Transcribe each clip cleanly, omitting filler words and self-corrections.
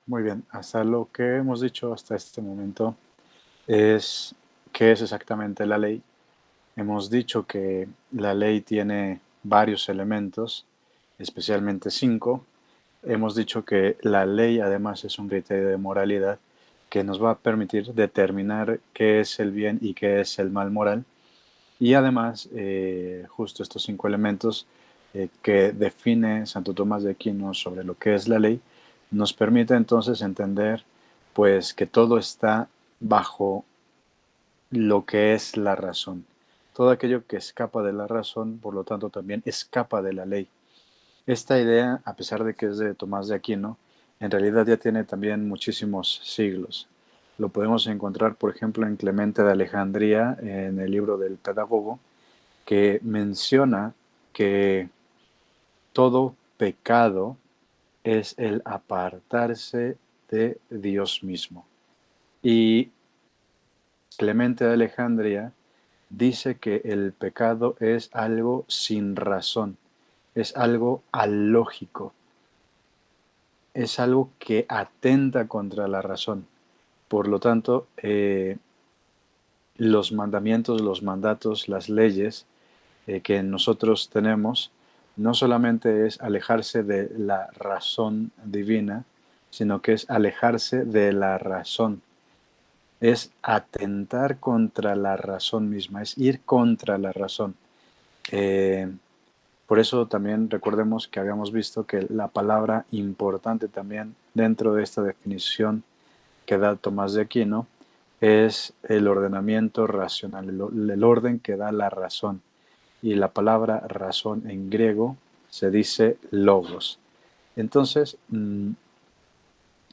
Muy bien, hasta lo que hemos dicho hasta este momento es qué es exactamente la ley. Hemos dicho que la ley tiene varios elementos, especialmente cinco. Hemos dicho que la ley además es un criterio de moralidad que nos va a permitir determinar qué es el bien y qué es el mal moral. Y además, justo estos cinco elementos que define Santo Tomás de Aquino sobre lo que es la ley, nos permite entonces entender pues que todo está bajo lo que es la razón. Todo aquello que escapa de la razón, por lo tanto, también escapa de la ley. Esta idea, a pesar de que es de Tomás de Aquino, en realidad ya tiene también muchísimos siglos. Lo podemos encontrar, por ejemplo, en Clemente de Alejandría, en el libro del Pedagogo, que menciona que todo pecado es el apartarse de Dios mismo. Y Clemente de Alejandría dice que el pecado es algo sin razón, es algo alógico, es algo que atenta contra la razón. Por lo tanto, los mandamientos, los mandatos, las leyes que nosotros tenemos, no solamente es alejarse de la razón divina, sino que es alejarse de la razón, es atentar contra la razón misma, es ir contra la razón. Eh, por eso también recordemos que habíamos visto que la palabra importante también dentro de esta definición que da Tomás de Aquino es el ordenamiento racional, el orden que da la razón. Y la palabra razón en griego se dice logos. Entonces,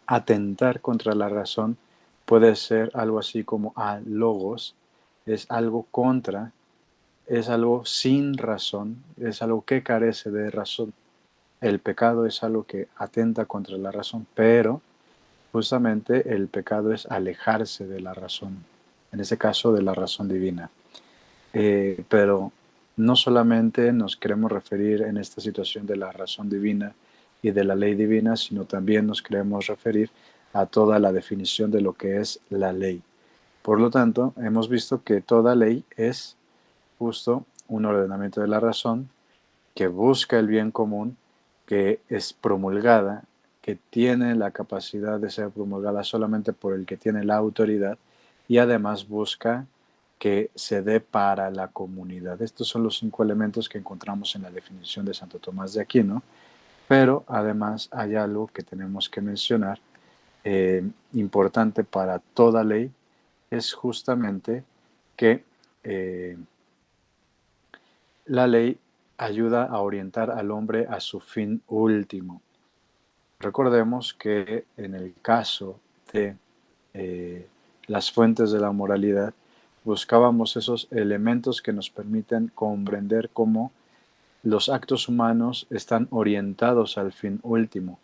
atentar contra la razón puede ser algo así como logos, es algo contra, es algo sin razón, es algo que carece de razón. El pecado es algo que atenta contra la razón, pero justamente el pecado es alejarse de la razón, en ese caso de la razón divina. Pero no solamente nos queremos referir en esta situación de la razón divina y de la ley divina, sino también nos queremos referir a toda la definición de lo que es la ley. Por lo tanto, hemos visto que toda ley es justo un ordenamiento de la razón que busca el bien común, que es promulgada, que tiene la capacidad de ser promulgada solamente por el que tiene la autoridad y además busca que se dé para la comunidad. Estos son los cinco elementos que encontramos en la definición de Santo Tomás de Aquino, pero además hay algo que tenemos que mencionar, importante para toda ley, es justamente que eh, la ley ayuda a orientar al hombre a su fin último. Recordemos que en el caso de eh, las fuentes de la moralidad, buscábamos esos elementos que nos permiten comprender cómo los actos humanos están orientados al fin último.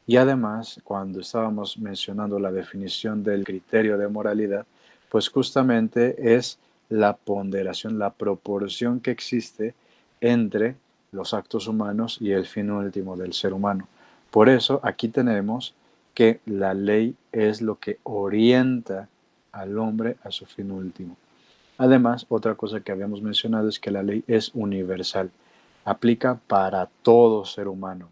Y además, cuando estábamos mencionando la definición del criterio de moralidad, pues justamente es la ponderación, la proporción que existe entre los actos humanos y el fin último del ser humano. Por eso aquí tenemos que la ley es lo que orienta al hombre a su fin último. Además, otra cosa que habíamos mencionado es que la ley es universal, aplica para todo ser humano,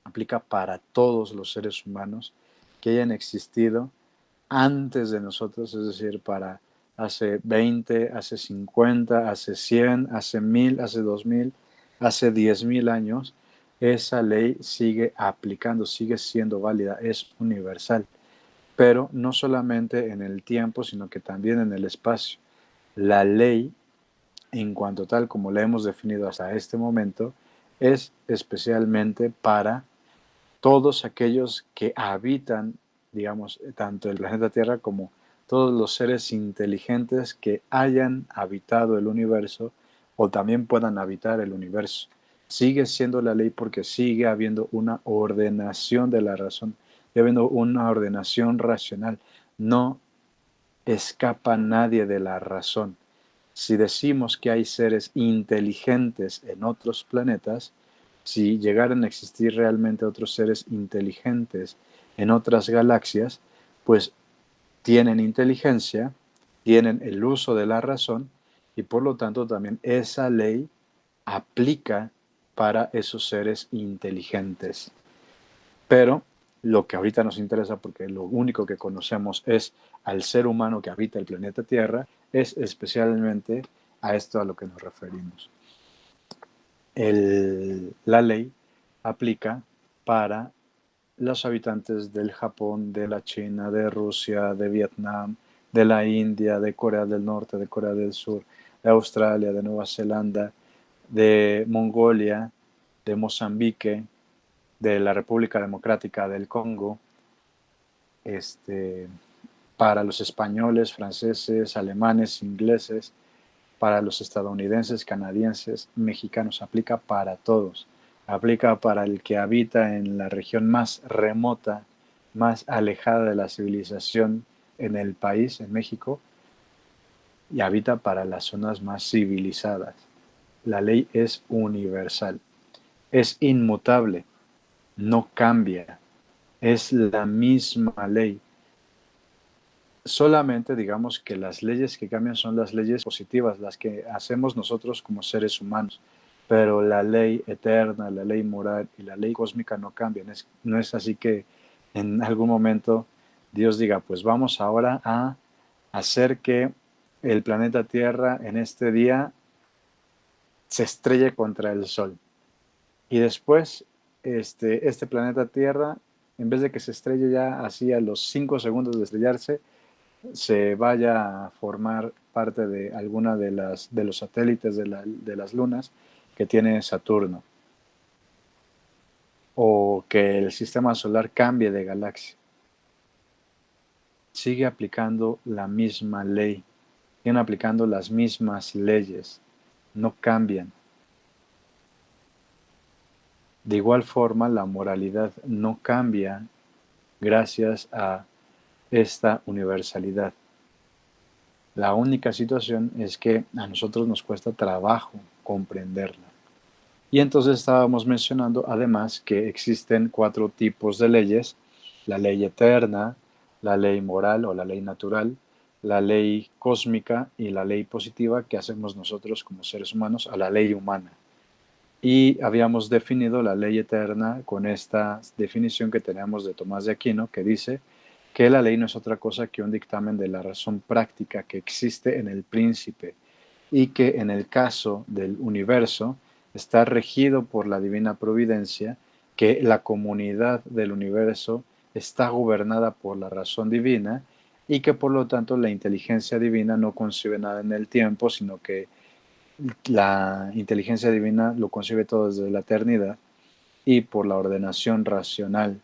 aplica para todos los seres humanos que hayan existido antes de nosotros, es decir, para hace 20, hace 50, hace 100, hace 1000, hace 2000, hace 10.000 años, esa ley sigue aplicando, sigue siendo válida, es universal, pero no solamente en el tiempo, sino que también en el espacio. La ley, en cuanto tal como la hemos definido hasta este momento, es especialmente para todos aquellos que habitan, digamos, tanto el planeta Tierra como todos los seres inteligentes que hayan habitado el universo o también puedan habitar el universo. Sigue siendo la ley porque sigue habiendo una ordenación de la razón, sigue habiendo una ordenación racional. No escapa nadie de la razón. Si decimos que hay seres inteligentes en otros planetas, si llegaran a existir realmente otros seres inteligentes en otras galaxias, pues tienen inteligencia, tienen el uso de la razón y por lo tanto también esa ley aplica para esos seres inteligentes. Pero lo que ahorita nos interesa, porque lo único que conocemos es al ser humano que habita el planeta Tierra, es especialmente a esto a lo que nos referimos. La ley aplica para los habitantes del Japón, de la China, de Rusia, de Vietnam, de la India, de Corea del Norte, de Corea del Sur, de Australia, de Nueva Zelanda, de Mongolia, de Mozambique, de la República Democrática del Congo, para los españoles, franceses, alemanes, ingleses, para los estadounidenses, canadienses, mexicanos, aplica para todos. Aplica para el que habita en la región más remota, más alejada de la civilización en el país, en México, y habita para las zonas más civilizadas. La ley es universal, es inmutable, no cambia, es la misma ley. Solamente digamos que las leyes que cambian son las leyes positivas, las que hacemos nosotros como seres humanos, pero la ley eterna, la ley moral y la ley cósmica no cambian. No es así que en algún momento Dios diga, pues vamos ahora a hacer que el planeta Tierra en este día se estrelle contra el Sol. Y después este planeta Tierra, en vez de que se estrelle ya así a los 5 segundos de estrellarse, se vaya a formar parte de alguna de los satélites de las lunas que tiene Saturno, o que el sistema solar cambie de galaxia. Sigue aplicando la misma ley, siguen aplicando las mismas leyes, no cambian. De igual forma, la moralidad no cambia gracias a esta universalidad. La única situación es que a nosotros nos cuesta trabajo comprenderla. Y entonces estábamos mencionando además que existen 4 tipos de leyes: la ley eterna, la ley moral o la ley natural, la ley cósmica y la ley positiva que hacemos nosotros como seres humanos a la ley humana. Y habíamos definido la ley eterna con esta definición que tenemos de Tomás de Aquino, que dice que la ley no es otra cosa que un dictamen de la razón práctica que existe en el príncipe y que en el caso del universo está regido por la divina providencia, que la comunidad del universo está gobernada por la razón divina y que por lo tanto la inteligencia divina no concibe nada en el tiempo, sino que la inteligencia divina lo concibe todo desde la eternidad, y por la ordenación racional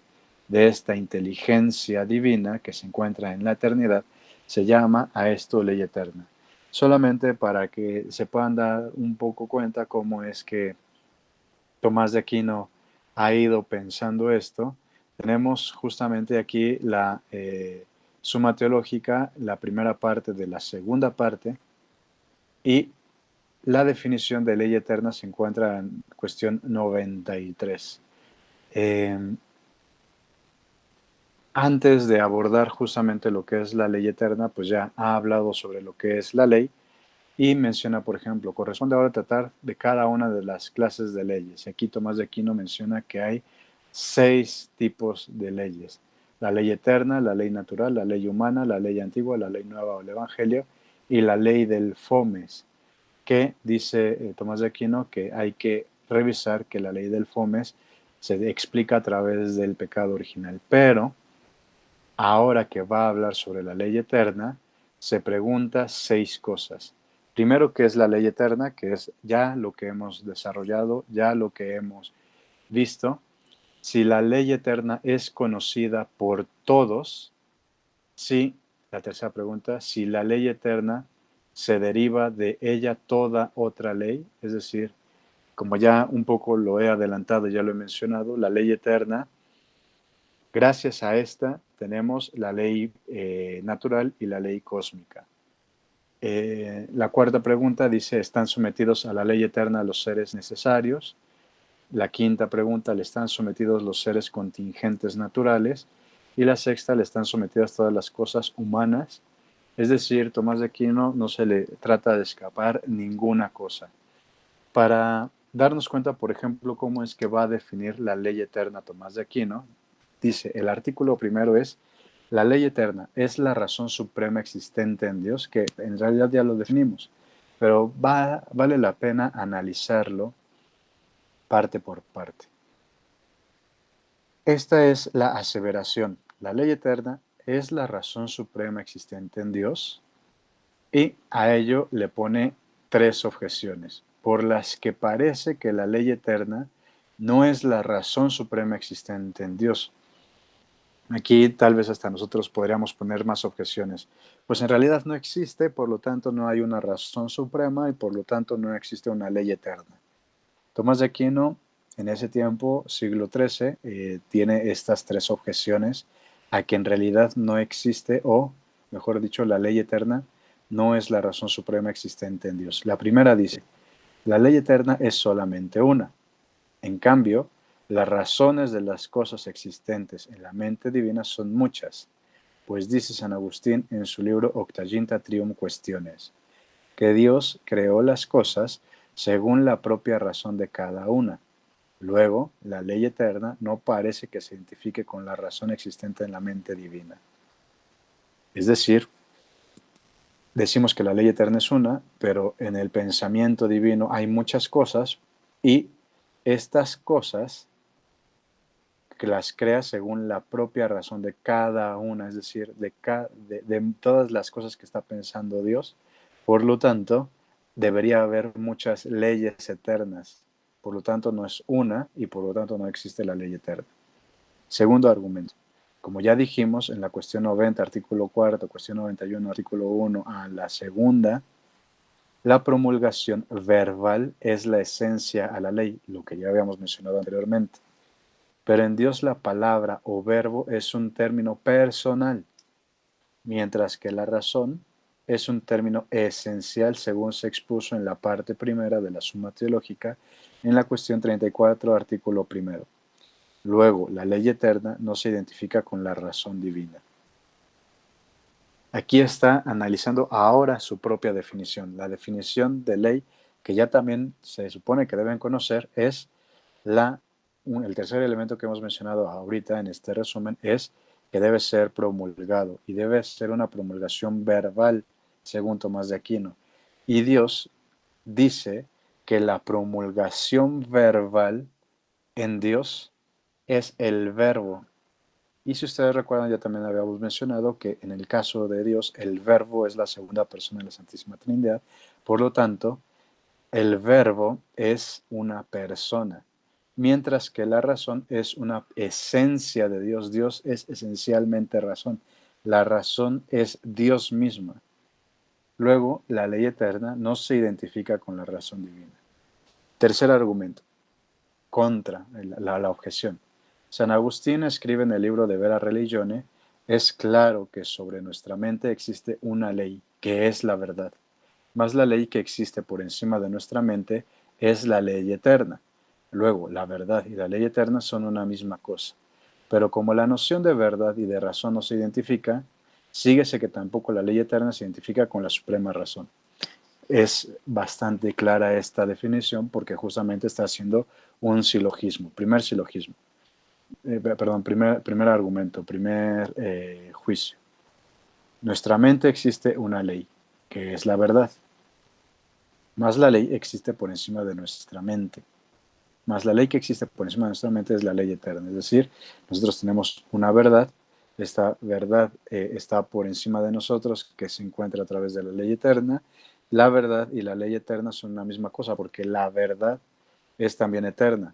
de esta inteligencia divina que se encuentra en la eternidad, se llama a esto ley eterna. Solamente para que se puedan dar un poco cuenta cómo es que Tomás de Aquino ha ido pensando esto, tenemos justamente aquí la Suma Teológica, la primera parte de la segunda parte, y la definición de ley eterna se encuentra en cuestión 93. Antes de abordar justamente lo que es la ley eterna, pues ya ha hablado sobre lo que es la ley y menciona, por ejemplo, corresponde ahora tratar de cada una de las clases de leyes. Aquí Tomás de Aquino menciona que hay 6 tipos de leyes: la ley eterna, la ley natural, la ley humana, la ley antigua, la ley nueva o el evangelio y la ley del fomes, que dice Tomás de Aquino que hay que revisar que la ley del fomes se explica a través del pecado original. Pero ahora que va a hablar sobre la ley eterna, se pregunta 6 cosas. Primero, ¿qué es la ley eterna? Que es ya lo que hemos desarrollado, ya lo que hemos visto. Si la ley eterna es conocida por todos, sí. La tercera pregunta, si la ley eterna se deriva de ella toda otra ley, es decir, como ya un poco lo he adelantado, ya lo he mencionado, la ley eterna, gracias a esta tenemos la ley natural y la ley cósmica. La cuarta pregunta dice, ¿están sometidos a la ley eterna los seres necesarios? La quinta pregunta, ¿le están sometidos los seres contingentes naturales? y la sexta le están sometidas todas las cosas humanas. Es decir, Tomás de Aquino no se le trata de escapar ninguna cosa. Para darnos cuenta, por ejemplo, cómo es que va a definir la ley eterna Tomás de Aquino, dice, el artículo primero es, la ley eterna es la razón suprema existente en Dios, que en realidad ya lo definimos, pero vale la pena analizarlo parte por parte. Esta es la aseveración. La ley eterna es la razón suprema existente en Dios y a ello le pone tres objeciones, por las que parece que la ley eterna no es la razón suprema existente en Dios. Aquí tal vez hasta nosotros podríamos poner más objeciones. Pues en realidad no existe, por lo tanto no hay una razón suprema y por lo tanto no existe una ley eterna. Tomás de Aquino, en ese tiempo, siglo XIII, tiene estas tres objeciones a que en realidad no existe, o mejor dicho, la ley eterna no es la razón suprema existente en Dios. La primera dice, la ley eterna es solamente una. En cambio, las razones de las cosas existentes en la mente divina son muchas, pues dice San Agustín en su libro Octaginta Trium Questiones, que Dios creó las cosas según la propia razón de cada una. Luego, la ley eterna no parece que se identifique con la razón existente en la mente divina. Es decir, decimos que la ley eterna es una, pero en el pensamiento divino hay muchas cosas y estas cosas que las crea según la propia razón de cada una, es decir, de todas las cosas que está pensando Dios. Por lo tanto, debería haber muchas leyes eternas. Por lo tanto, no es una y por lo tanto no existe la ley eterna. Segundo argumento. Como ya dijimos en la cuestión 90, artículo 4, cuestión 91, artículo 1, a la segunda, la promulgación verbal es la esencia a la ley, lo que ya habíamos mencionado anteriormente. Pero en Dios la palabra o verbo es un término personal, mientras que la razón es un término esencial según se expuso en la parte primera de la Suma Teológica en la cuestión 34, artículo primero. Luego, la ley eterna no se identifica con la razón divina. Aquí está analizando ahora su propia definición. La definición de ley que ya también se supone que deben conocer es el tercer elemento que hemos mencionado ahorita en este resumen es que debe ser promulgado y debe ser una promulgación verbal, según Tomás de Aquino. Y Dios dice que la promulgación verbal en Dios es el verbo. Y si ustedes recuerdan, ya también habíamos mencionado que en el caso de Dios, el verbo es la segunda persona de la Santísima Trinidad. Por lo tanto, el verbo es una persona, mientras que la razón es una esencia de Dios. Dios es esencialmente razón. La razón es Dios misma. Luego, la ley eterna no se identifica con la razón divina. Tercer argumento, contra la objeción. San Agustín escribe en el libro de Vera Religione, es claro que sobre nuestra mente existe una ley, que es la verdad. Mas la ley que existe por encima de nuestra mente es la ley eterna. Luego, la verdad y la ley eterna son una misma cosa. Pero como la noción de verdad y de razón no se identifica, síguese que tampoco la ley eterna se identifica con la suprema razón. Es bastante clara esta definición porque justamente está haciendo un silogismo, primer silogismo, primer argumento, primer juicio. Nuestra mente existe una ley, que es la verdad. Más la ley existe por encima de nuestra mente. Más la ley que existe por encima de nuestra mente es la ley eterna. Es decir, nosotros tenemos una verdad, esta verdad está por encima de nosotros, que se encuentra a través de la ley eterna. La verdad y la ley eterna son una misma cosa, porque la verdad es también eterna.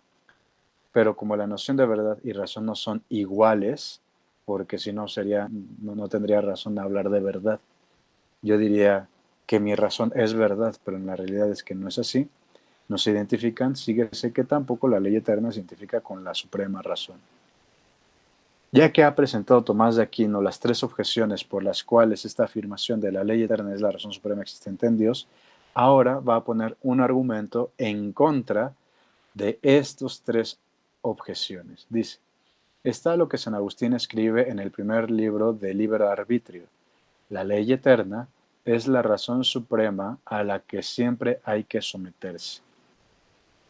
Pero como la noción de verdad y razón no son iguales, porque si no sería, no tendría razón de hablar de verdad. Yo diría que mi razón es verdad, pero en la realidad es que no es así. No se identifican, síguese que tampoco la ley eterna se identifica con la suprema razón. Ya que ha presentado Tomás de Aquino las tres objeciones por las cuales esta afirmación de la ley eterna es la razón suprema existente en Dios, ahora va a poner un argumento en contra de estas tres objeciones. Dice, está lo que San Agustín escribe en el primer libro de Liber Arbitrio. La ley eterna es la razón suprema a la que siempre hay que someterse.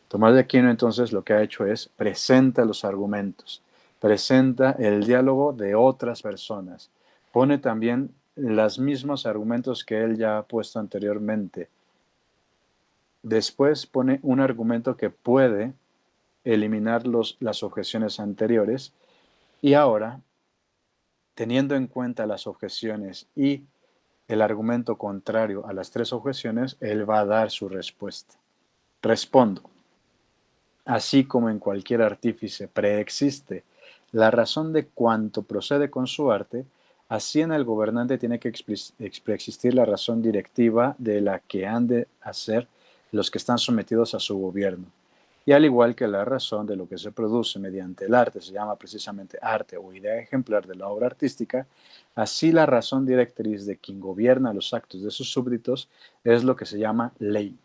Tomás de Aquino entonces lo que ha hecho es presenta los argumentos, presenta el diálogo de otras personas, pone también los mismos argumentos que él ya ha puesto anteriormente. Después pone un argumento que puede eliminar las objeciones anteriores y ahora, teniendo en cuenta las objeciones y el argumento contrario a las tres objeciones, él va a dar su respuesta. Respondo. Así como en cualquier artífice preexiste la razón de cuanto procede con su arte, así en el gobernante tiene que preexistir la razón directiva de la que han de hacer los que están sometidos a su gobierno. Y al igual que la razón de lo que se produce mediante el arte se llama precisamente arte o idea ejemplar de la obra artística, así la razón directriz de quien gobierna los actos de sus súbditos es lo que se llama ley,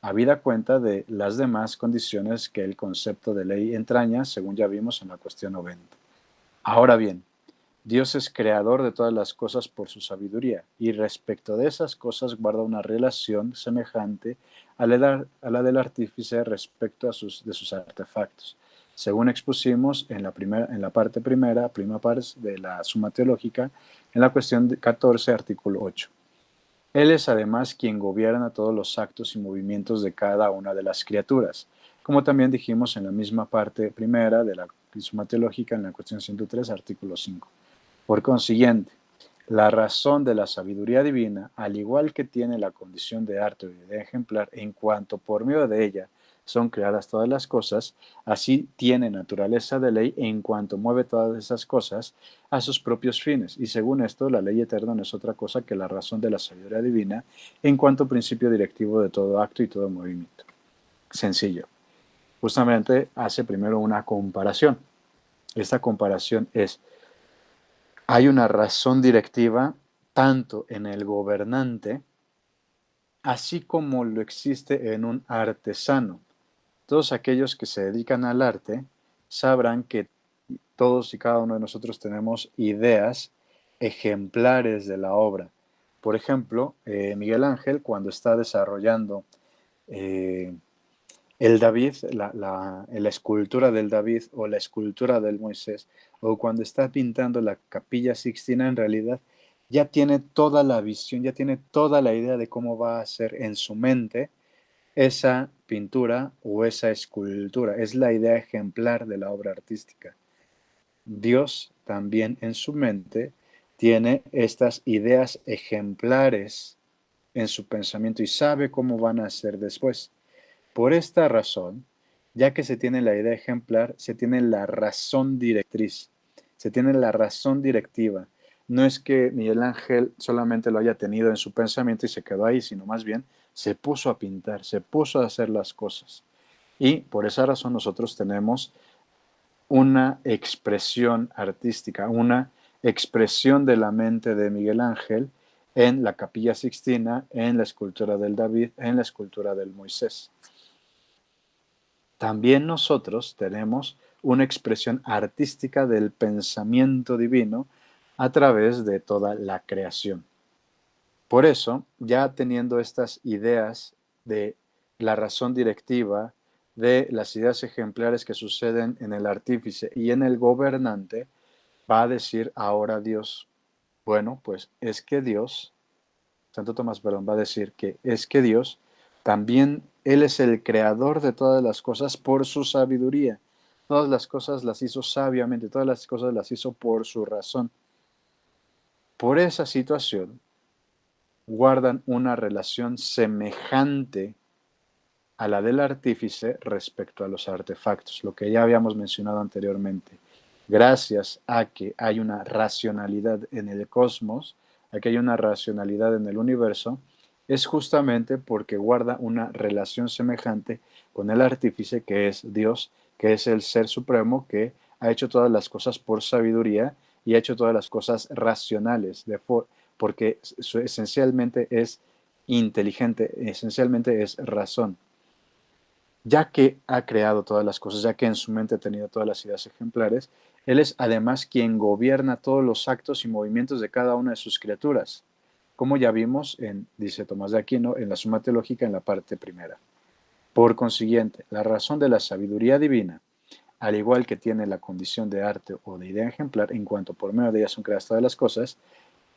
habida cuenta de las demás condiciones que el concepto de ley entraña, según ya vimos en la cuestión 90. Ahora bien, Dios es creador de todas las cosas por su sabiduría, y respecto de esas cosas guarda una relación semejante a la del artífice respecto de sus artefactos, según expusimos en la parte primera, prima pars de la Suma Teológica, en la cuestión 14, artículo 8. Él es además quien gobierna todos los actos y movimientos de cada una de las criaturas, como también dijimos en la misma parte primera de la Suma Teológica en la cuestión 103, artículo 5. Por consiguiente, la razón de la sabiduría divina, al igual que tiene la condición de arte o de idea ejemplar en cuanto por medio de ella son creadas todas las cosas, así tiene naturaleza de ley en cuanto mueve todas esas cosas a sus propios fines. Y según esto, la ley eterna no es otra cosa que la razón de la sabiduría divina en cuanto principio directivo de todo acto y todo movimiento. Sencillo. Justamente hace primero una comparación. Esta comparación es, hay una razón directiva tanto en el gobernante, así como lo existe en un artesano. Todos aquellos que se dedican al arte sabrán que todos y cada uno de nosotros tenemos ideas ejemplares de la obra. Por ejemplo, Miguel Ángel, cuando está desarrollando eh, el David, la escultura del David o la escultura del Moisés, o cuando está pintando la Capilla Sixtina, en realidad ya tiene toda la visión, ya tiene toda la idea de cómo va a ser en su mente esa pintura o esa escultura. Es la idea ejemplar de la obra artística. Dios también en su mente tiene estas ideas ejemplares en su pensamiento y sabe cómo van a ser después. Por esta razón, ya que se tiene la idea ejemplar, se tiene la razón directriz, se tiene la razón directiva. No es que Miguel Ángel solamente lo haya tenido en su pensamiento y se quedó ahí, sino más bien se puso a pintar, se puso a hacer las cosas. Y por esa razón nosotros tenemos una expresión artística, una expresión de la mente de Miguel Ángel en la Capilla Sixtina, en la escultura del David, en la escultura del Moisés. También nosotros tenemos una expresión artística del pensamiento divino a través de toda la creación. Por eso, ya teniendo estas ideas de la razón directiva, de las ideas ejemplares que suceden en el artífice y en el gobernante, va a decir ahora Dios, bueno, pues es que Dios, Santo Tomás, perdón, va a decir que es que Dios también, Él es el creador de todas las cosas por su sabiduría. Todas las cosas las hizo sabiamente, todas las cosas las hizo por su razón. Por esa situación, guardan una relación semejante a la del artífice respecto a los artefactos, lo que ya habíamos mencionado anteriormente. Gracias a que hay una racionalidad en el cosmos, a que hay una racionalidad en el universo, es justamente porque guarda una relación semejante con el artífice que es Dios, que es el ser supremo que ha hecho todas las cosas por sabiduría y ha hecho todas las cosas racionales, porque esencialmente es inteligente, esencialmente es razón. ya que ha creado todas las cosas, ya que en su mente ha tenido todas las ideas ejemplares, Él es además quien gobierna todos los actos y movimientos de cada una de sus criaturas, como ya vimos en, dice Tomás de Aquino, en la Suma Teológica en la parte primera. Por consiguiente, la razón de la sabiduría divina, al igual que tiene la condición de arte o de idea ejemplar, en cuanto por medio de ella son creadas todas las cosas,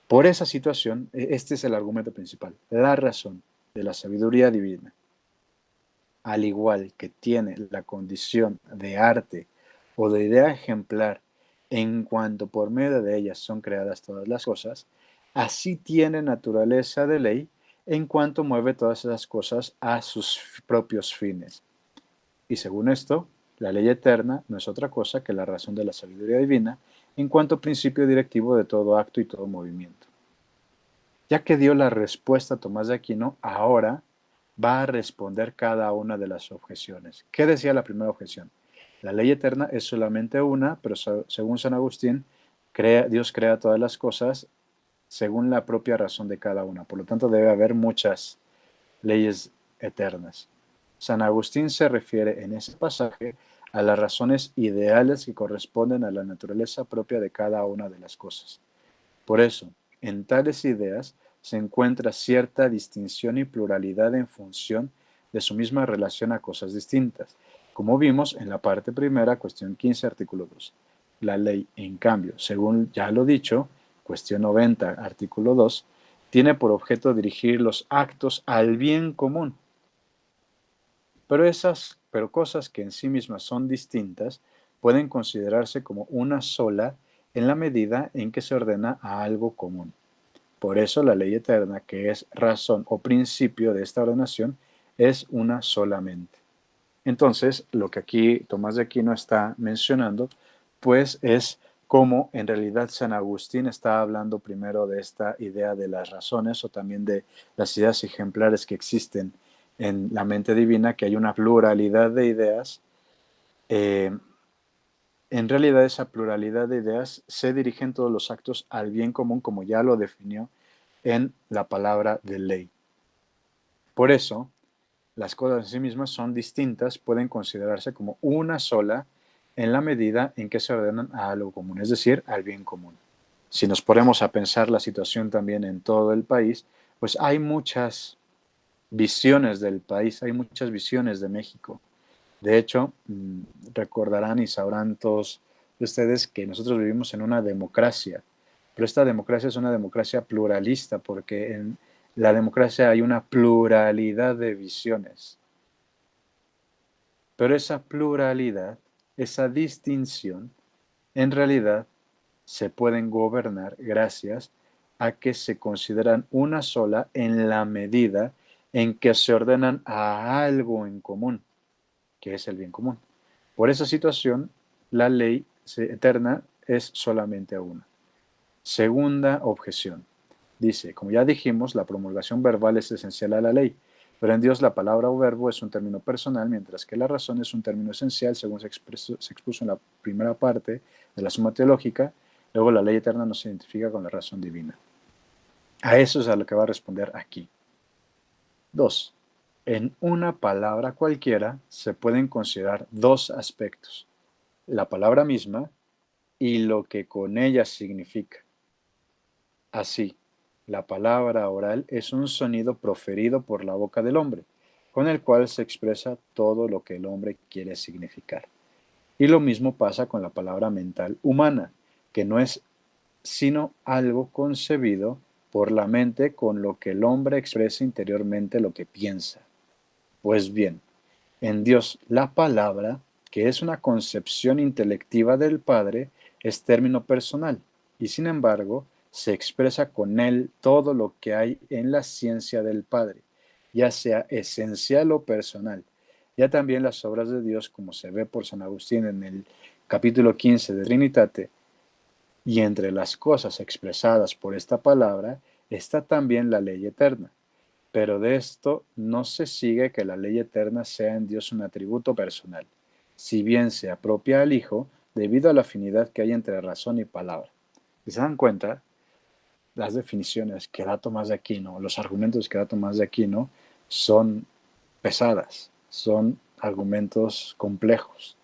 por esa situación, este es el argumento principal, la razón de la sabiduría divina, al igual que tiene la condición de arte o de idea ejemplar, en cuanto por medio de ellas son creadas todas las cosas, así tiene naturaleza de ley en cuanto mueve todas esas cosas a sus propios fines. Y según esto, la ley eterna no es otra cosa que la razón de la sabiduría divina en cuanto principio directivo de todo acto y todo movimiento. Ya que dio la respuesta a Tomás de Aquino, ahora va a responder cada una de las objeciones. ¿Qué decía la primera objeción? La ley eterna es solamente una, pero según San Agustín, Dios crea todas las cosas según la propia razón de cada una. Por lo tanto, debe haber muchas leyes eternas. San Agustín se refiere en ese pasaje a las razones ideales que corresponden a la naturaleza propia de cada una de las cosas. Por eso, en tales ideas se encuentra cierta distinción y pluralidad en función de su misma relación a cosas distintas, como vimos en la parte primera, cuestión 15, artículo 2. La ley, en cambio, según ya lo dicho, cuestión 90, artículo 2, tiene por objeto dirigir los actos al bien común. Pero cosas que en sí mismas son distintas pueden considerarse como una sola en la medida en que se ordena a algo común. Por eso la ley eterna, que es razón o principio de esta ordenación, es una solamente. Entonces, lo que aquí Tomás de Aquino está mencionando, pues es cómo en realidad San Agustín está hablando primero de esta idea de las razones o también de las ideas ejemplares que existen en la mente divina, que hay una pluralidad de ideas. En realidad esa pluralidad de ideas se dirigen todos los actos al bien común, como ya lo definió en la palabra de ley. Por eso, las cosas en sí mismas son distintas, pueden considerarse como una sola en la medida en que se ordenan a algo común, es decir, al bien común. Si nos ponemos a pensar la situación también en todo el país, pues hay muchas visiones del país, hay muchas visiones de México. De hecho, recordarán y sabrán todos ustedes que nosotros vivimos en una democracia, pero esta democracia es una democracia pluralista porque en la democracia hay una pluralidad de visiones. Pero esa pluralidad, esa distinción, en realidad se pueden gobernar gracias a que se consideran una sola en la medida en que se ordenan a algo en común, que es el bien común. Por esa situación, la ley eterna es solamente una. Segunda objeción. Dice, como ya dijimos, la promulgación verbal es esencial a la ley, pero en Dios la palabra o verbo es un término personal, mientras que la razón es un término esencial, según se expuso en la primera parte de la Suma Teológica. Luego la ley eterna no se identifica con la razón divina. A eso es a lo que va a responder aquí. 2. En una palabra cualquiera se pueden considerar dos aspectos: la palabra misma y lo que con ella significa. Así, la palabra oral es un sonido proferido por la boca del hombre, con el cual se expresa todo lo que el hombre quiere significar. Y lo mismo pasa con la palabra mental humana, que no es sino algo concebido por la mente con lo que el hombre expresa interiormente lo que piensa. Pues bien, en Dios la palabra, que es una concepción intelectiva del Padre, es término personal, y sin embargo se expresa con él todo lo que hay en la ciencia del Padre, ya sea esencial o personal. Ya también las obras de Dios, como se ve por San Agustín en el capítulo 15 de Trinitate, y entre las cosas expresadas por esta palabra está también la ley eterna. Pero de esto no se sigue que la ley eterna sea en Dios un atributo personal, si bien se apropia al Hijo debido a la afinidad que hay entre razón y palabra. Si se dan cuenta, las definiciones que da Tomás de Aquino, los argumentos que da Tomás de Aquino, son pesadas, son argumentos complejos.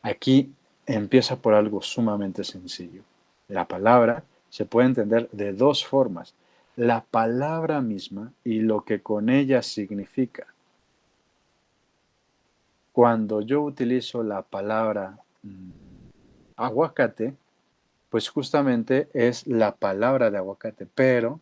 Aquí empieza por algo sumamente sencillo. La palabra se puede entender de dos formas. La palabra misma y lo que con ella significa. Cuando yo utilizo la palabra aguacate, pues justamente es la palabra de aguacate, pero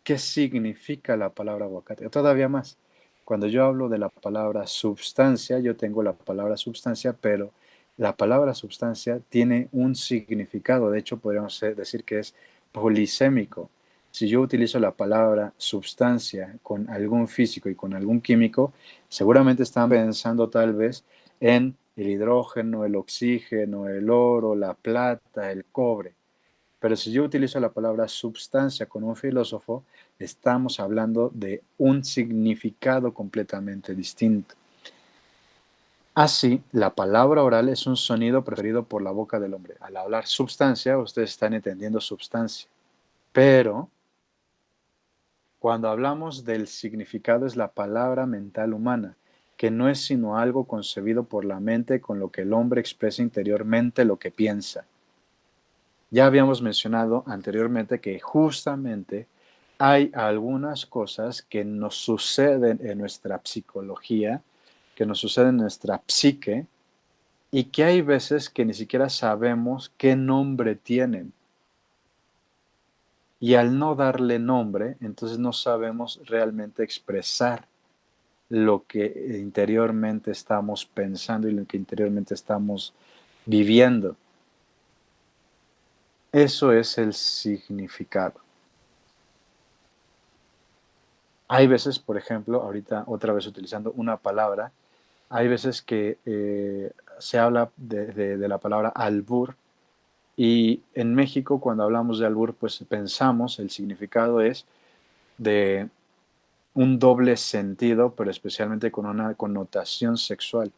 ¿qué significa la palabra aguacate? Todavía más. Cuando yo hablo de la palabra substancia, yo tengo la palabra substancia, pero la palabra substancia tiene un significado. De hecho, podríamos decir que es polisémico. Si yo utilizo la palabra substancia con algún físico y con algún químico, seguramente están pensando tal vez en el hidrógeno, el oxígeno, el oro, la plata, el cobre. Pero si yo utilizo la palabra substancia con un filósofo, estamos hablando de un significado completamente distinto. Así, la palabra oral es un sonido preferido por la boca del hombre. Al hablar substancia, ustedes están entendiendo substancia. Pero cuando hablamos del significado es la palabra mental humana, que no es sino algo concebido por la mente con lo que el hombre expresa interiormente lo que piensa. Ya habíamos mencionado anteriormente que justamente hay algunas cosas que nos suceden en nuestra psicología, que nos suceden en nuestra psique, y que hay veces que ni siquiera sabemos qué nombre tienen. Y al no darle nombre, entonces no sabemos realmente expresar lo que interiormente estamos pensando y lo que interiormente estamos viviendo. Eso es el significado. Hay veces, por ejemplo, ahorita otra vez utilizando una palabra, hay veces que se habla de la palabra albur y en México cuando hablamos de albur pues pensamos, el significado es de un doble sentido, pero especialmente con una connotación sexual.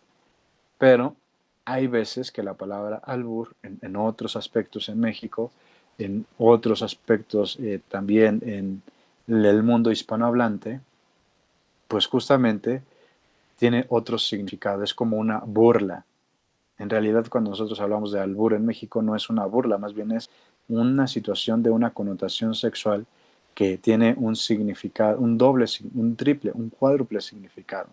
Pero hay veces que la palabra albur en otros aspectos en México, en otros aspectos también en el mundo hispanohablante, pues justamente tiene otro significado, es como una burla. En realidad, cuando nosotros hablamos de albur en México, no es una burla, más bien es una situación de una connotación sexual que tiene un significado, un doble, un triple, un cuádruple significado.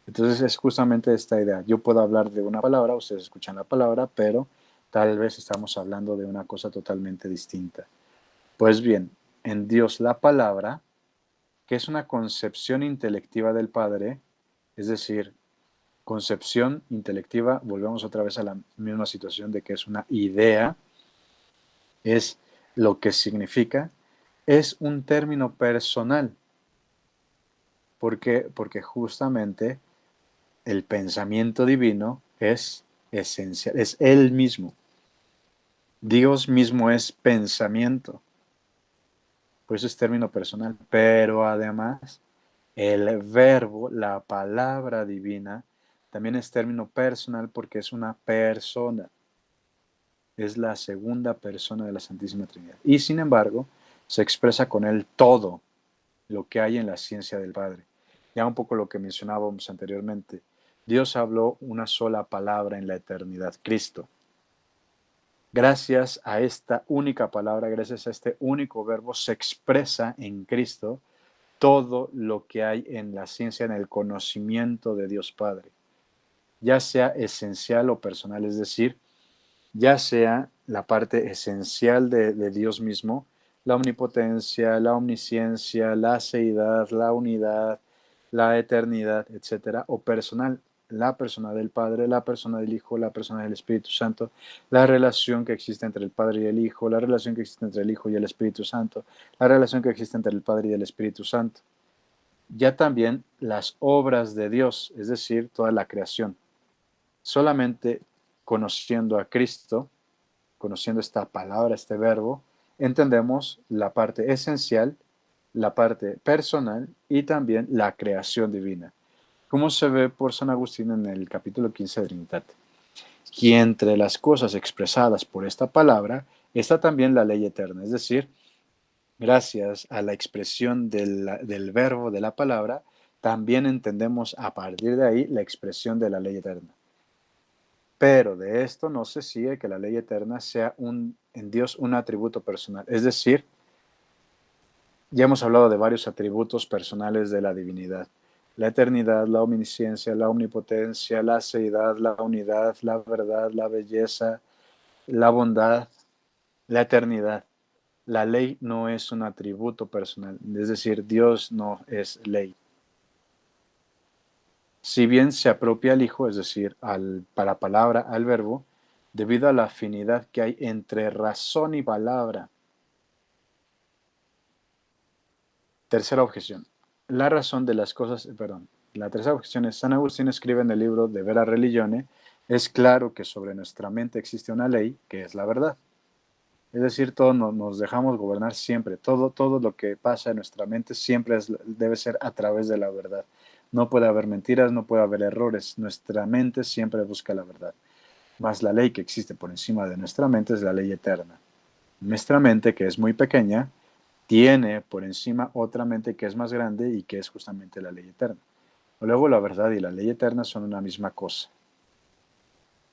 Entonces es justamente esta idea. Yo puedo hablar de una palabra, ustedes escuchan la palabra, pero tal vez estamos hablando de una cosa totalmente distinta. Pues bien, en Dios la palabra, que es una concepción intelectiva del Padre, es decir, concepción intelectiva, volvemos otra vez a la misma situación de que es una idea, es lo que significa, es un término personal. ¿Por qué? Porque justamente el pensamiento divino es esencial, es Él mismo. Dios mismo es pensamiento, por eso es término personal, pero además el verbo, la palabra divina, también es término personal porque es una persona. Es la segunda persona de la Santísima Trinidad. Y sin embargo, se expresa con él todo lo que hay en la ciencia del Padre. Ya un poco lo que mencionábamos anteriormente. Dios habló una sola palabra en la eternidad, Cristo. Gracias a esta única palabra, gracias a este único verbo, se expresa en Cristo todo lo que hay en la ciencia, en el conocimiento de Dios Padre, ya sea esencial o personal, es decir, ya sea la parte esencial de Dios mismo, la omnipotencia, la omnisciencia, la seidad, la unidad, la eternidad, etcétera, o personal, la persona del Padre, la persona del Hijo, la persona del Espíritu Santo, la relación que existe entre el Padre y el Hijo, la relación que existe entre el Hijo y el Espíritu Santo, la relación que existe entre el Padre y el Espíritu Santo. Ya también las obras de Dios, es decir, toda la creación. Solamente conociendo a Cristo, conociendo esta palabra, este verbo, entendemos la parte esencial, la parte personal y también la creación divina. Como se ve por San Agustín en el capítulo 15 de Trinitate. Y entre las cosas expresadas por esta palabra está también la ley eterna, es decir, gracias a la expresión del verbo de la palabra, también entendemos a partir de ahí la expresión de la ley eterna. Pero de esto no se sigue que la ley eterna sea en Dios un atributo personal. Es decir, ya hemos hablado de varios atributos personales de la divinidad. La eternidad, la omnisciencia, la omnipotencia, la seidad, la unidad, la verdad, la belleza, la bondad, la eternidad. La ley no es un atributo personal, es decir, Dios no es ley. Si bien se apropia al Hijo, es decir, para palabra, al verbo, debido a la afinidad que hay entre razón y palabra. Tercera objeción. La razón de las cosas, perdón, la tercera objeción es, San Agustín escribe en el libro De Vera Religione, es claro que sobre nuestra mente existe una ley, que es la verdad. Es decir, todos nos dejamos gobernar siempre. Todo lo que pasa en nuestra mente siempre debe ser a través de la verdad. No puede haber mentiras, no puede haber errores. Nuestra mente siempre busca la verdad. Mas la ley que existe por encima de nuestra mente es la ley eterna. Nuestra mente, que es muy pequeña, tiene por encima otra mente que es más grande y que es justamente la ley eterna. Luego la verdad y la ley eterna son una misma cosa.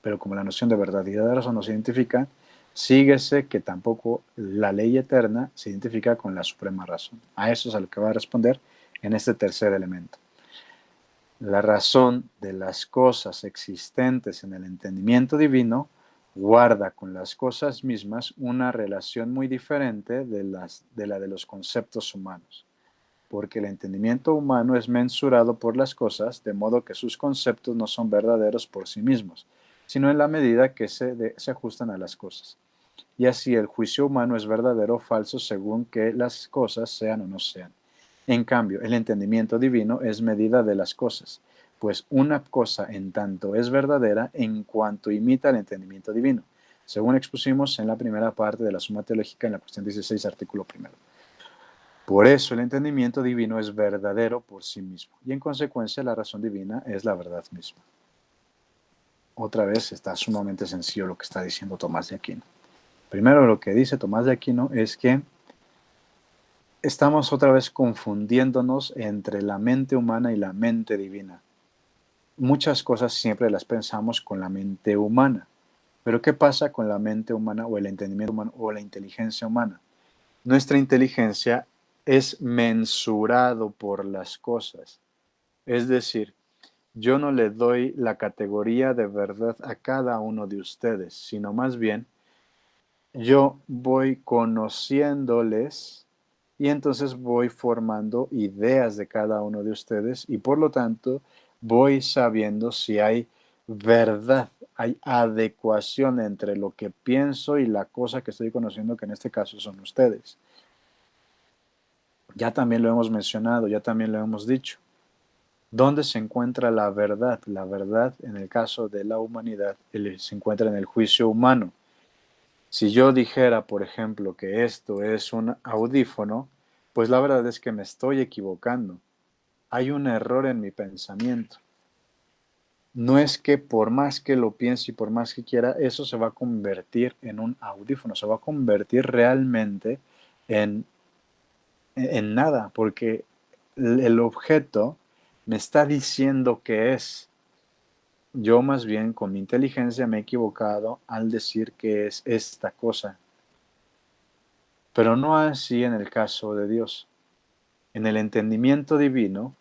Pero como la noción de verdad y de razón no se identifica, síguese que tampoco la ley eterna se identifica con la suprema razón. A eso es a lo que va a responder en este tercer elemento. La razón de las cosas existentes en el entendimiento divino guarda con las cosas mismas una relación muy diferente de la de los conceptos humanos, porque el entendimiento humano es mensurado por las cosas, de modo que sus conceptos no son verdaderos por sí mismos, sino en la medida que se ajustan a las cosas. Y así el juicio humano es verdadero o falso según que las cosas sean o no sean. En cambio, el entendimiento divino es medida de las cosas, pues una cosa en tanto es verdadera en cuanto imita el entendimiento divino, según expusimos en la primera parte de la Suma Teológica en la cuestión 16, artículo primero. Por eso el entendimiento divino es verdadero por sí mismo, y en consecuencia la razón divina es la verdad misma. Otra vez está sumamente sencillo lo que está diciendo Tomás de Aquino. Primero lo que dice Tomás de Aquino es que estamos otra vez confundiéndonos entre la mente humana y la mente divina. Muchas cosas siempre las pensamos con la mente humana, pero ¿qué pasa con la mente humana o el entendimiento humano o la inteligencia humana? Nuestra inteligencia es mensurado por las cosas. Es decir, yo no le doy la categoría de verdad a cada uno de ustedes, sino más bien yo voy conociéndoles y entonces voy formando ideas de cada uno de ustedes y por lo tanto voy sabiendo si hay verdad, hay adecuación entre lo que pienso y la cosa que estoy conociendo, que en este caso son ustedes. Ya también lo hemos mencionado, ya también lo hemos dicho. ¿Dónde se encuentra la verdad? La verdad, en el caso de la humanidad, se encuentra en el juicio humano. Si yo dijera, por ejemplo, que esto es un audífono, pues la verdad es que me estoy equivocando. Hay un error en mi pensamiento. No es que por más que lo piense y por más que quiera, eso se va a convertir en un audífono, se va a convertir realmente en, en nada, porque el objeto me está diciendo que es. Yo más bien con mi inteligencia me he equivocado al decir que es esta cosa. Pero no así en el caso de Dios. En el entendimiento divino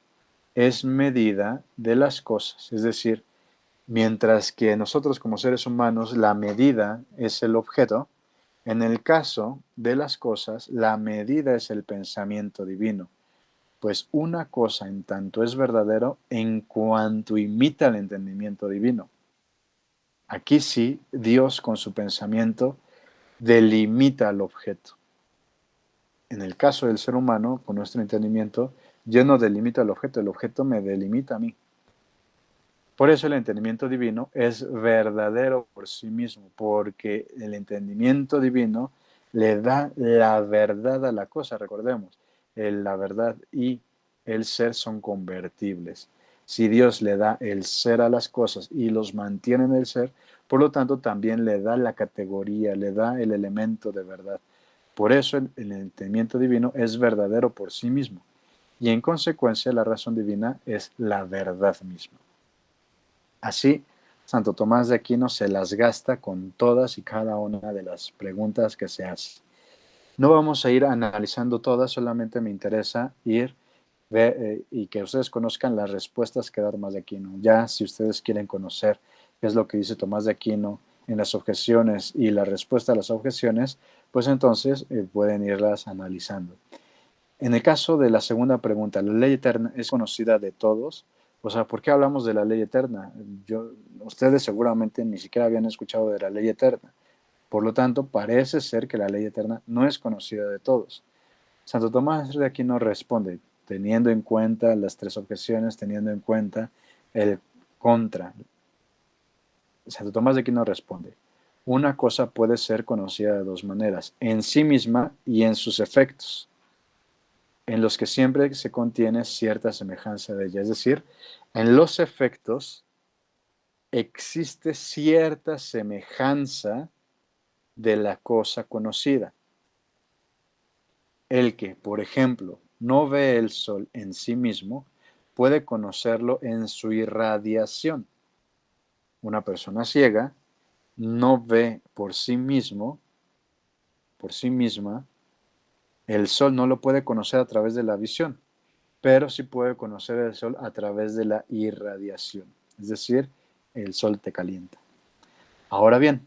es medida de las cosas, es decir, mientras que nosotros como seres humanos la medida es el objeto, en el caso de las cosas la medida es el pensamiento divino. Pues una cosa en tanto es verdadero en cuanto imita el entendimiento divino. Aquí sí, Dios con su pensamiento delimita al objeto. En el caso del ser humano, con nuestro entendimiento, yo no delimito al objeto, el objeto me delimita a mí. Por eso el entendimiento divino es verdadero por sí mismo, porque el entendimiento divino le da la verdad a la cosa. Recordemos, la verdad y el ser son convertibles. Si Dios le da el ser a las cosas y los mantiene en el ser, por lo tanto también le da la categoría, le da el elemento de verdad. Por eso el entendimiento divino es verdadero por sí mismo. y en consecuencia la razón divina es la verdad misma. Así, Santo Tomás de Aquino se las gasta con todas y cada una de las preguntas que se hace. No vamos a ir analizando todas, solamente me interesa ir y que ustedes conozcan las respuestas que da Tomás de Aquino. Ya si ustedes quieren conocer qué es lo que dice Tomás de Aquino en las objeciones y la respuesta a las objeciones, pues entonces pueden irlas analizando. En el caso de la segunda pregunta, ¿la ley eterna es conocida de todos? O sea, ¿por qué hablamos de la ley eterna? Ustedes seguramente ni siquiera habían escuchado de la ley eterna. Por lo tanto, parece ser que la ley eterna no es conocida de todos. Santo Tomás de Aquino responde, teniendo en cuenta las tres objeciones, teniendo en cuenta el contra. Santo Tomás de Aquino responde, una cosa puede ser conocida de dos maneras, en sí misma y en sus efectos, en los que siempre se contiene cierta semejanza de ella. Es decir, en los efectos existe cierta semejanza de la cosa conocida. El que, por ejemplo, no ve el sol en sí mismo, puede conocerlo en su irradiación. Una persona ciega no ve por sí mismo, por sí misma, el sol no lo puede conocer a través de la visión, pero sí puede conocer el sol a través de la irradiación. Es decir, el sol te calienta. Ahora bien,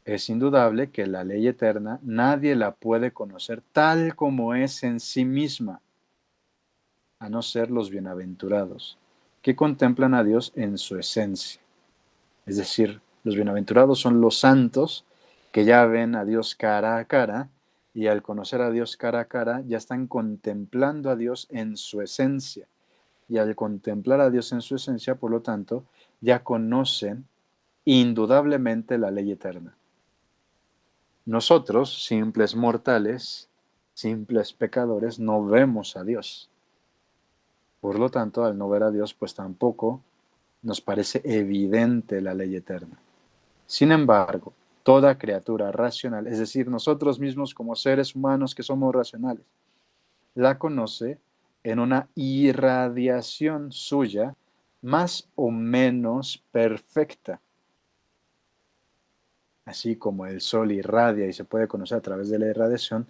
es indudable que la ley eterna nadie la puede conocer tal como es en sí misma, a no ser los bienaventurados, que contemplan a Dios en su esencia. Es decir, los bienaventurados son los santos que ya ven a Dios cara a cara y al conocer a Dios cara a cara ya están contemplando a Dios en su esencia. Y al contemplar a Dios en su esencia, por lo tanto, ya conocen indudablemente la ley eterna. Nosotros, simples mortales, simples pecadores, no vemos a Dios. Por lo tanto, al no ver a Dios, pues tampoco nos parece evidente la ley eterna. Sin embargo, toda criatura racional, es decir, nosotros mismos como seres humanos que somos racionales, la conoce en una irradiación suya más o menos perfecta. Así como el sol irradia y se puede conocer a través de la irradiación,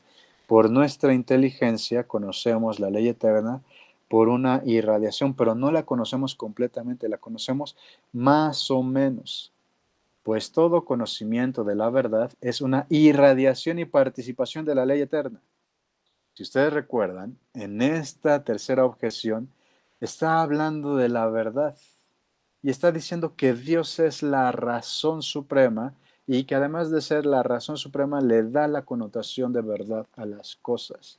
por nuestra inteligencia conocemos la ley eterna por una irradiación, pero no la conocemos completamente, la conocemos más o menos, pues todo conocimiento de la verdad es una irradiación y participación de la ley eterna. Si ustedes recuerdan, en esta tercera objeción está hablando de la verdad y está diciendo que Dios es la razón suprema y que además de ser la razón suprema le da la connotación de verdad a las cosas.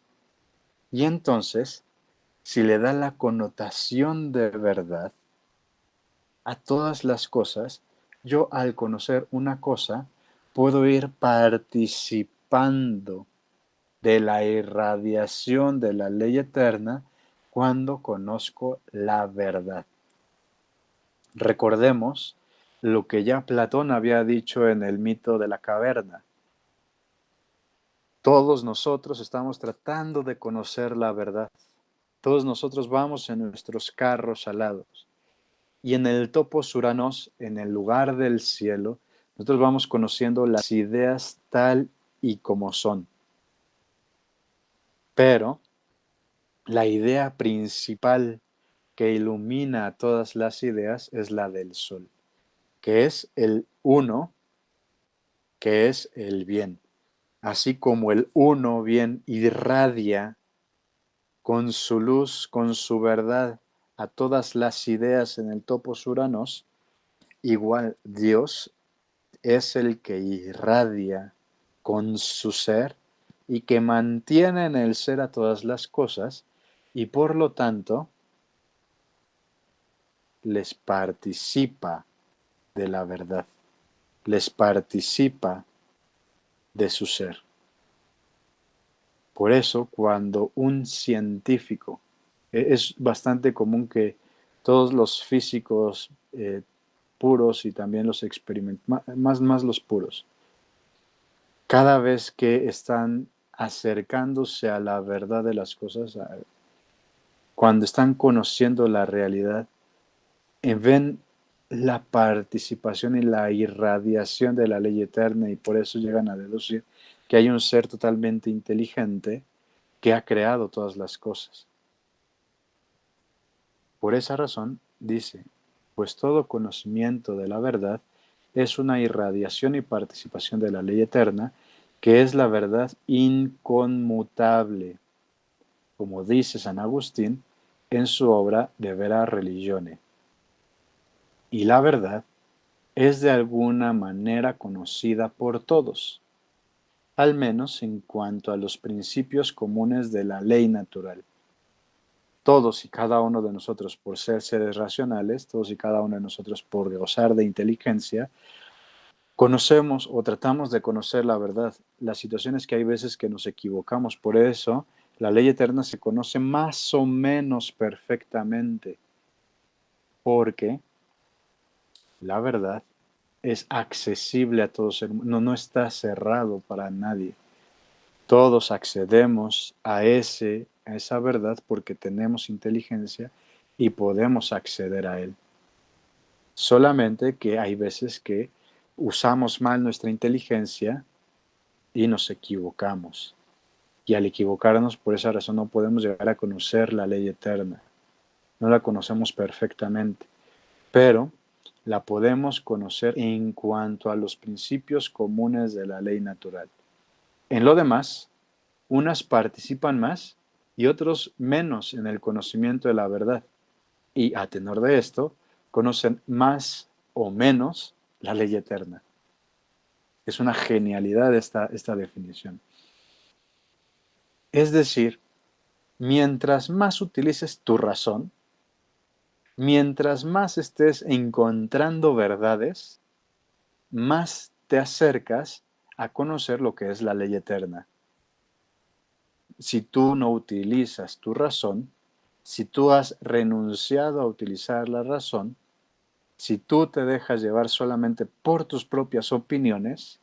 Y entonces, si le da la connotación de verdad a todas las cosas, yo al conocer una cosa puedo ir participando de la irradiación de la ley eterna cuando conozco la verdad. Recordemos lo que ya Platón había dicho en el mito de la caverna. Todos nosotros estamos tratando de conocer la verdad. Todos nosotros vamos en nuestros carros alados. Y en el topos uranos, en el lugar del cielo, nosotros vamos conociendo las ideas tal y como son. Pero la idea principal que ilumina a todas las ideas es la del sol, que es el uno, que es el bien. Así como el uno bien irradia con su luz, con su verdad, a todas las ideas en el topos uranos, igual Dios es el que irradia con su ser y que mantiene en el ser a todas las cosas y por lo tanto les participa de la verdad, les participa de su ser. Por eso, cuando un científico, es bastante común que todos los físicos puros y también los experimentales, más los puros, cada vez que están acercándose a la verdad de las cosas, cuando están conociendo la realidad, ven la participación y la irradiación de la ley eterna y por eso llegan a deducir que hay un ser totalmente inteligente que ha creado todas las cosas. Por esa razón, dice, pues todo conocimiento de la verdad es una irradiación y participación de la ley eterna, que es la verdad inconmutable, como dice San Agustín en su obra De Vera Religione. Y la verdad es de alguna manera conocida por todos, al menos en cuanto a los principios comunes de la ley natural. Todos y cada uno de nosotros, por ser seres racionales, todos y cada uno de nosotros, por gozar de inteligencia, conocemos o tratamos de conocer la verdad. La situación es que hay veces que nos equivocamos, por eso la ley eterna se conoce más o menos perfectamente, porque la verdad es accesible a todos, no está cerrado para nadie. Todos accedemos a esa verdad porque tenemos inteligencia y podemos acceder a él. Solamente que hay veces que usamos mal nuestra inteligencia y nos equivocamos. Y al equivocarnos, por esa razón no podemos llegar a conocer la ley eterna. No la conocemos perfectamente, pero la podemos conocer en cuanto a los principios comunes de la ley natural. En lo demás, unas participan más y otros menos en el conocimiento de la verdad. Y a tenor de esto, conocen más o menos la ley eterna. Es una genialidad esta definición. Es decir, mientras más utilices tu razón, mientras más estés encontrando verdades, más te acercas a conocer lo que es la ley eterna. Si tú no utilizas tu razón, si tú has renunciado a utilizar la razón, si tú te dejas llevar solamente por tus propias opiniones,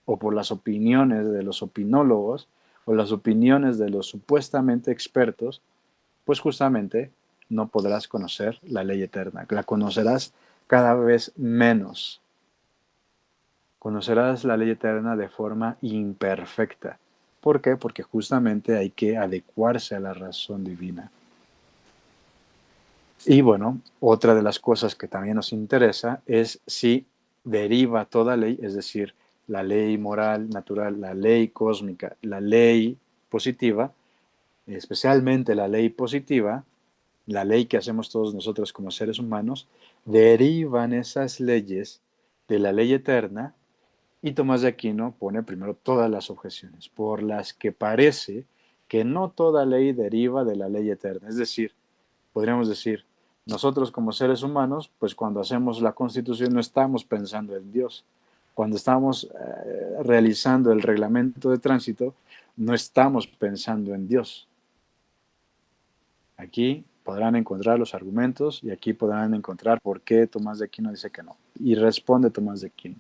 o por las opiniones de los opinólogos, o las opiniones de los supuestamente expertos, pues justamente no podrás conocer la ley eterna. La conocerás cada vez menos. Conocerás la ley eterna de forma imperfecta. ¿Por qué? Porque justamente hay que adecuarse a la razón divina. Y bueno, otra de las cosas que también nos interesa es si deriva toda ley, es decir, la ley moral, natural, la ley cósmica, la ley positiva, especialmente la ley positiva, la ley que hacemos todos nosotros como seres humanos, derivan esas leyes de la ley eterna. Y Tomás de Aquino pone primero todas las objeciones, por las que parece que no toda ley deriva de la ley eterna. Es decir, podríamos decir, nosotros como seres humanos, pues cuando hacemos la Constitución no estamos pensando en Dios. Cuando estamos realizando el reglamento de tránsito, no estamos pensando en Dios. Aquí podrán encontrar los argumentos y aquí podrán encontrar por qué Tomás de Aquino dice que no. Y responde Tomás de Aquino.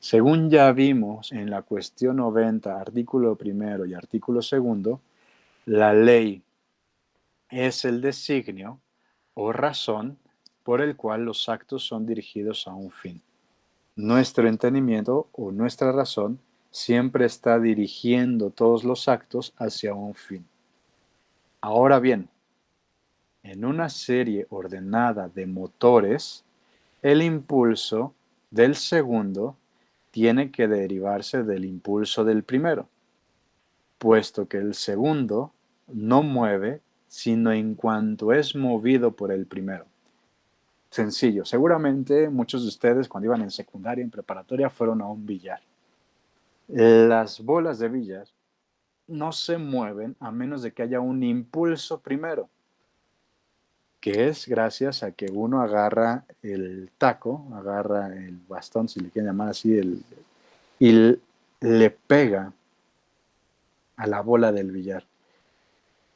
Según ya vimos en la cuestión 90, artículo primero y artículo segundo, la ley es el designio o razón por el cual los actos son dirigidos a un fin. Nuestro entendimiento o nuestra razón siempre está dirigiendo todos los actos hacia un fin. Ahora bien, en una serie ordenada de motores, el impulso del segundo tiene que derivarse del impulso del primero, puesto que el segundo no mueve sino en cuanto es movido por el primero. Sencillo, seguramente muchos de ustedes cuando iban en secundaria, en preparatoria, fueron a un billar. Las bolas de billar no se mueven a menos de que haya un impulso primero, que es gracias a que uno agarra el taco, agarra el bastón, si le quieren llamar así, y le pega a la bola del billar.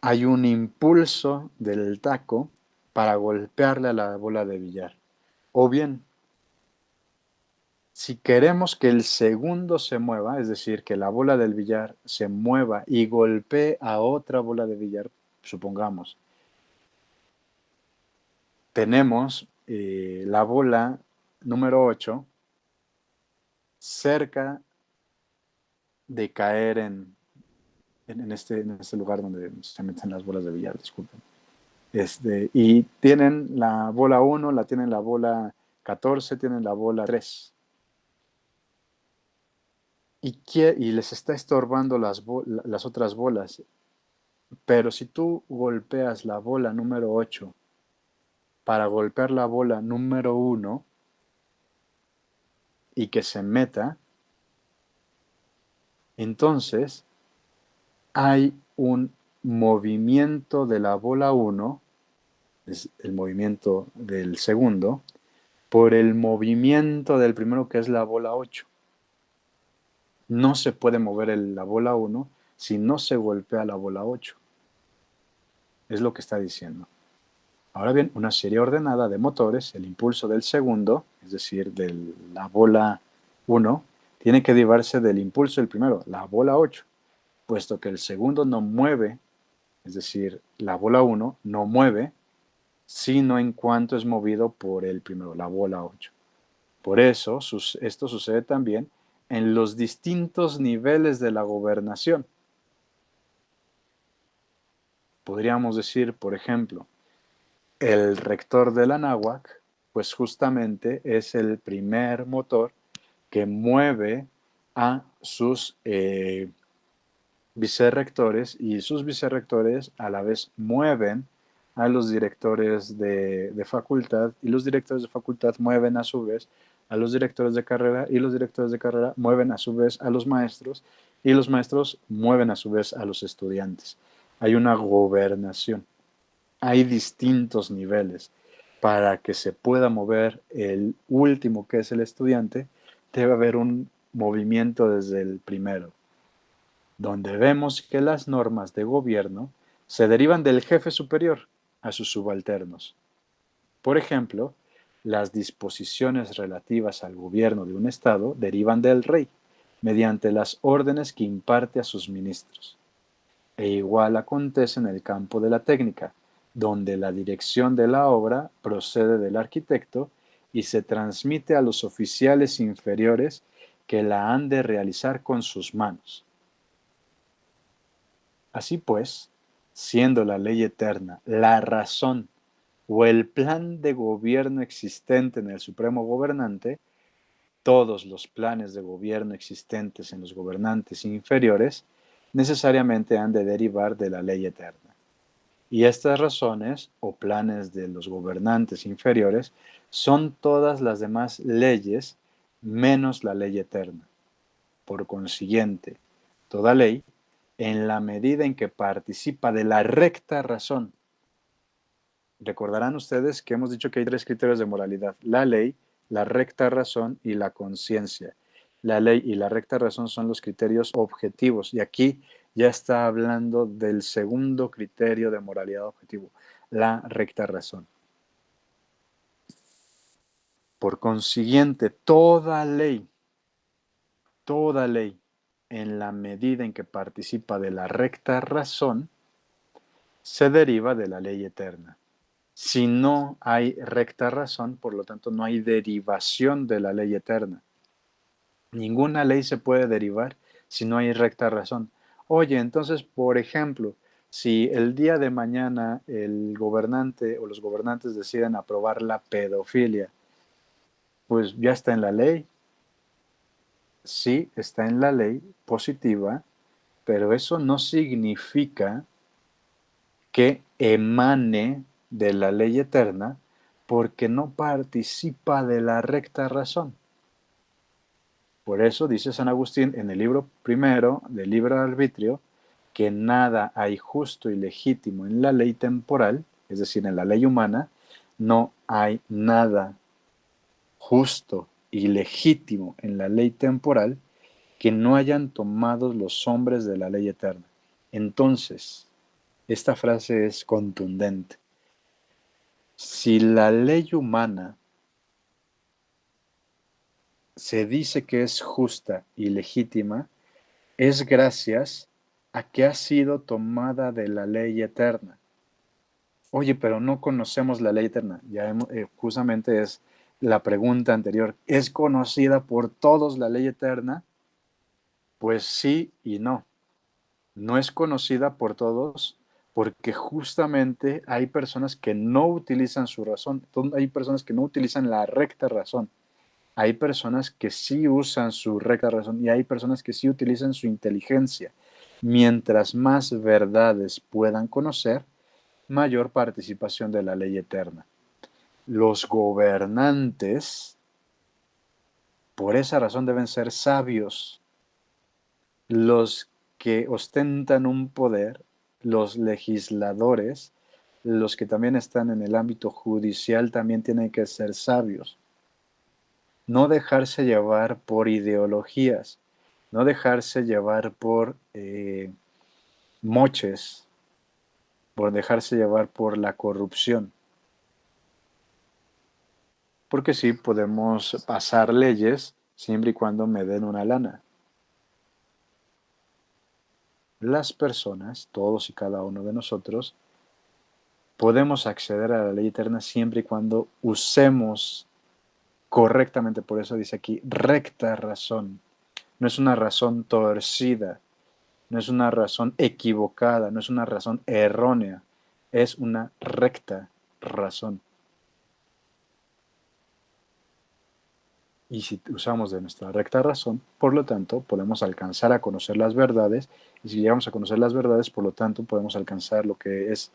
Hay un impulso del taco para golpearle a la bola de billar. O bien, si queremos que el segundo se mueva, es decir, que la bola del billar se mueva y golpee a otra bola de billar, supongamos, tenemos la bola número 8 cerca de caer en este lugar donde se meten las bolas de billar, disculpen. Y tienen la bola 1, tienen la bola 14, tienen la bola 3. Y les está estorbando las otras bolas. Pero si tú golpeas la bola número 8 para golpear la bola número 1 y que se meta, entonces hay un movimiento de la bola 1, es el movimiento del segundo, por el movimiento del primero, que es la bola 8. No se puede mover la bola 1 si no se golpea la bola 8. Es lo que está diciendo. Ahora bien, una serie ordenada de motores, el impulso del segundo, es decir, de la bola 1, tiene que derivarse del impulso del primero, la bola 8, puesto que el segundo no mueve, es decir, la bola 1 no mueve, sino en cuanto es movido por el primero, la bola 8. Por eso, esto sucede también en los distintos niveles de la gobernación. Podríamos decir, por ejemplo, el rector de la Anáhuac, pues justamente es el primer motor que mueve a sus vicerrectores, y sus vicerrectores a la vez mueven a los directores de facultad, y los directores de facultad mueven a su vez a los directores de carrera, y los directores de carrera mueven a su vez a los maestros, y los maestros mueven a su vez a los estudiantes. Hay una gobernación. Hay distintos niveles. Para que se pueda mover el último, que es el estudiante, debe haber un movimiento desde el primero, donde vemos que las normas de gobierno se derivan del jefe superior a sus subalternos. Por ejemplo, las disposiciones relativas al gobierno de un Estado derivan del rey, mediante las órdenes que imparte a sus ministros. E igual acontece en el campo de la técnica, donde la dirección de la obra procede del arquitecto y se transmite a los oficiales inferiores que la han de realizar con sus manos. Así pues, siendo la ley eterna la razón o el plan de gobierno existente en el supremo gobernante, todos los planes de gobierno existentes en los gobernantes inferiores necesariamente han de derivar de la ley eterna. Y estas razones o planes de los gobernantes inferiores son todas las demás leyes menos la ley eterna. Por consiguiente, toda ley, en la medida en que participa de la recta razón. Recordarán ustedes que hemos dicho que hay 3 criterios de moralidad: la ley, la recta razón y la conciencia. La ley y la recta razón son los criterios objetivos, y aquí ya está hablando del segundo criterio de moralidad objetivo, la recta razón. Por consiguiente, toda ley, en la medida en que participa de la recta razón, se deriva de la ley eterna. Si no hay recta razón, por lo tanto, no hay derivación de la ley eterna. Ninguna ley se puede derivar si no hay recta razón. Oye, entonces, por ejemplo, si el día de mañana el gobernante o los gobernantes deciden aprobar la pedofilia, pues ya está en la ley. Sí, está en la ley positiva, pero eso no significa que emane de la ley eterna, porque no participa de la recta razón. Por eso dice San Agustín en el libro primero del Libre Arbitrio que nada hay justo y legítimo en la ley temporal, es decir, en la ley humana, no hay nada justo y legítimo en la ley temporal que no hayan tomado los hombres de la ley eterna. Entonces, esta frase es contundente. Si la ley humana se dice que es justa y legítima, es gracias a que ha sido tomada de la ley eterna. Oye, pero no conocemos la ley eterna. Justamente es la pregunta anterior. ¿Es conocida por todos la ley eterna? Pues sí y no. No es conocida por todos porque justamente hay personas que no utilizan su razón. Hay personas que no utilizan la recta razón. Hay personas que sí usan su recta razón y hay personas que sí utilizan su inteligencia. Mientras más verdades puedan conocer, mayor participación de la ley eterna. Los gobernantes, por esa razón, deben ser sabios. Los que ostentan un poder, los legisladores, los que también están en el ámbito judicial, también tienen que ser sabios. No dejarse llevar por ideologías, no dejarse llevar por moches, por dejarse llevar por la corrupción. Porque sí podemos pasar leyes siempre y cuando me den una lana. Las personas, todos y cada uno de nosotros, podemos acceder a la ley eterna siempre y cuando usemos correctamente, por eso dice aquí, recta razón. No es una razón torcida, no es una razón equivocada, no es una razón errónea, es una recta razón. Y si usamos de nuestra recta razón, por lo tanto, podemos alcanzar a conocer las verdades, y si llegamos a conocer las verdades, por lo tanto, podemos alcanzar lo que es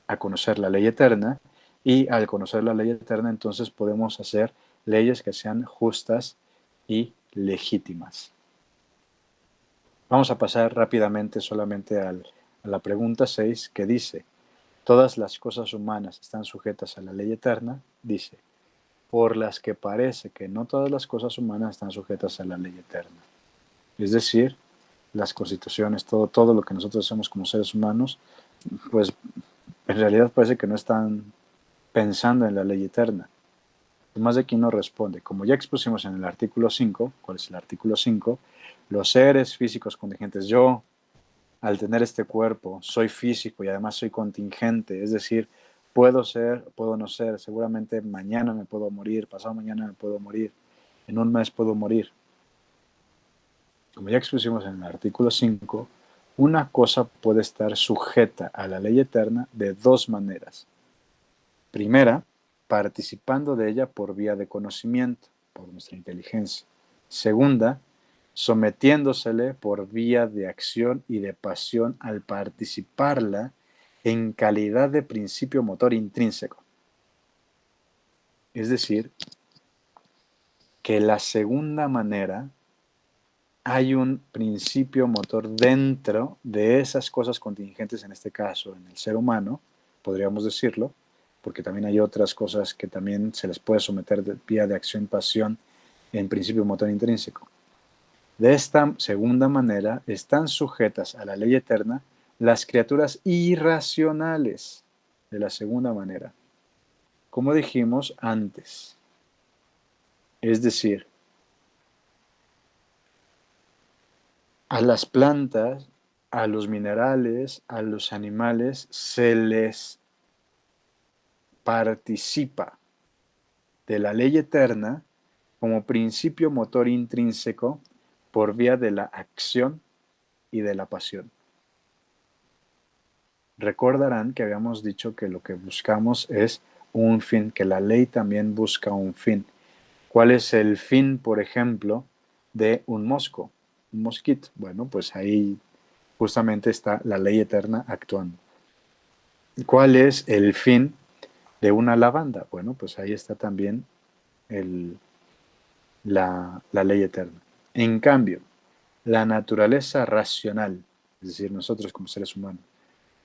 a conocer la ley eterna, y al conocer la ley eterna, entonces podemos hacer leyes que sean justas y legítimas. Vamos a pasar rápidamente solamente a la pregunta 6 que dice, todas las cosas humanas están sujetas a la ley eterna, dice, por las que parece que no todas las cosas humanas están sujetas a la ley eterna. Es decir, las constituciones, todo lo que nosotros hacemos como seres humanos, pues en realidad parece que no están pensando en la ley eterna. Tomás de Aquino responde, como ya expusimos en el artículo 5, ¿cuál es el artículo 5? Los seres físicos contingentes, yo, al tener este cuerpo, soy físico y además soy contingente, es decir, puedo ser, puedo no ser, seguramente mañana me puedo morir, pasado mañana me puedo morir, en un mes puedo morir. Como ya expusimos en el artículo 5, una cosa puede estar sujeta a la ley eterna de dos maneras. Primera, participando de ella por vía de conocimiento, por nuestra inteligencia. Segunda, sometiéndosele por vía de acción y de pasión al participarla en calidad de principio motor intrínseco. Es decir, que la segunda manera hay un principio motor dentro de esas cosas contingentes, en este caso, en el ser humano, podríamos decirlo, porque también hay otras cosas que también se les puede someter de vía de acción-pasión en principio motor intrínseco. De esta segunda manera están sujetas a la ley eterna las criaturas irracionales de la segunda manera, como dijimos antes. Es decir, a las plantas, a los minerales, a los animales, se les participa de la ley eterna como principio motor intrínseco por vía de la acción y de la pasión. Recordarán que habíamos dicho que lo que buscamos es un fin, que la ley también busca un fin. ¿Cuál es el fin, por ejemplo, de un mosco, un mosquito? Bueno, pues ahí justamente está la ley eterna actuando. ¿Cuál es el fin de una lavanda? Bueno, pues ahí está también el, la ley eterna. En cambio, la naturaleza racional, es decir, nosotros como seres humanos,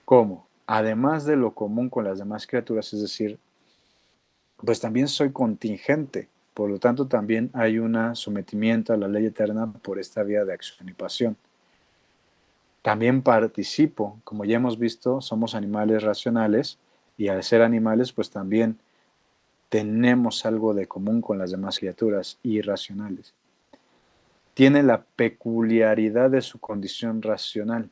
¿cómo? Además de lo común con las demás criaturas, es decir, pues también soy contingente, por lo tanto también hay un sometimiento a la ley eterna por esta vía de acción y pasión. También participo, como ya hemos visto, somos animales racionales y al ser animales, pues también tenemos algo de común con las demás criaturas irracionales. Tiene la peculiaridad de su condición racional.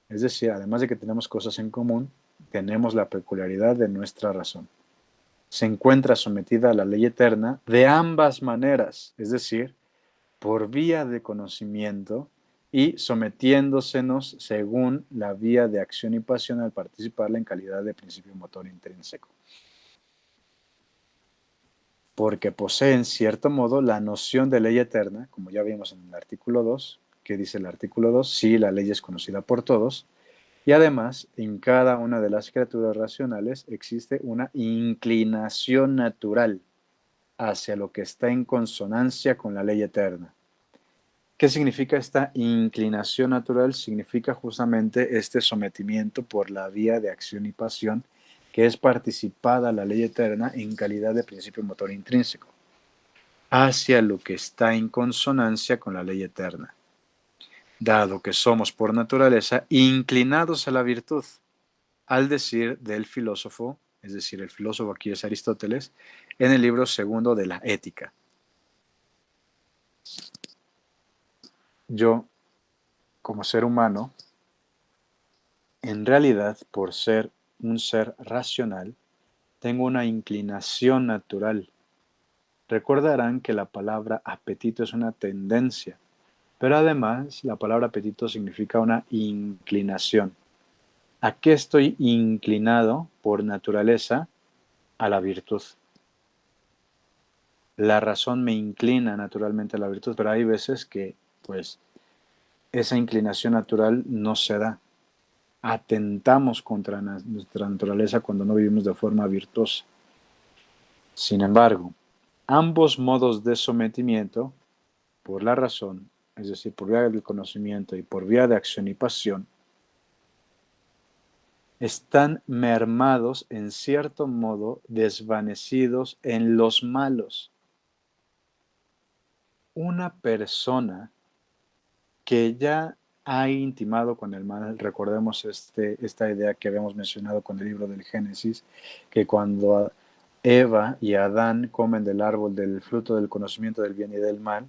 Es decir, además de que tenemos cosas en común, tenemos la peculiaridad de nuestra razón. Se encuentra sometida a la ley eterna de ambas maneras, es decir, por vía de conocimiento y sometiéndosenos según la vía de acción y pasión al participarla en calidad de principio motor intrínseco. Porque posee en cierto modo la noción de ley eterna, como ya vimos en el artículo 2, que dice el artículo 2, sí, la ley es conocida por todos, y además en cada una de las criaturas racionales existe una inclinación natural hacia lo que está en consonancia con la ley eterna. ¿Qué significa esta inclinación natural? Significa justamente este sometimiento por la vía de acción y pasión, que es participada la ley eterna en calidad de principio motor intrínseco, hacia lo que está en consonancia con la ley eterna, dado que somos por naturaleza inclinados a la virtud, al decir del filósofo, es decir, el filósofo aquí es Aristóteles, en el libro segundo de la Ética. Yo, como ser humano, en realidad, por ser un ser racional, tengo una inclinación natural. Recordarán que la palabra apetito es una tendencia, pero además la palabra apetito significa una inclinación. ¿A qué estoy inclinado por naturaleza? A la virtud. La razón me inclina naturalmente a la virtud, pero hay veces que, pues, esa inclinación natural no se da. Atentamos contra nuestra naturaleza cuando no vivimos de forma virtuosa. Sin embargo, ambos modos de sometimiento, por la razón, es decir, por vía del conocimiento y por vía de acción y pasión, están mermados en cierto modo, desvanecidos en los malos. Una persona que ya ha intimado con el mal, recordemos esta idea que habíamos mencionado con el libro del Génesis, que cuando Eva y Adán comen del árbol del fruto del conocimiento del bien y del mal,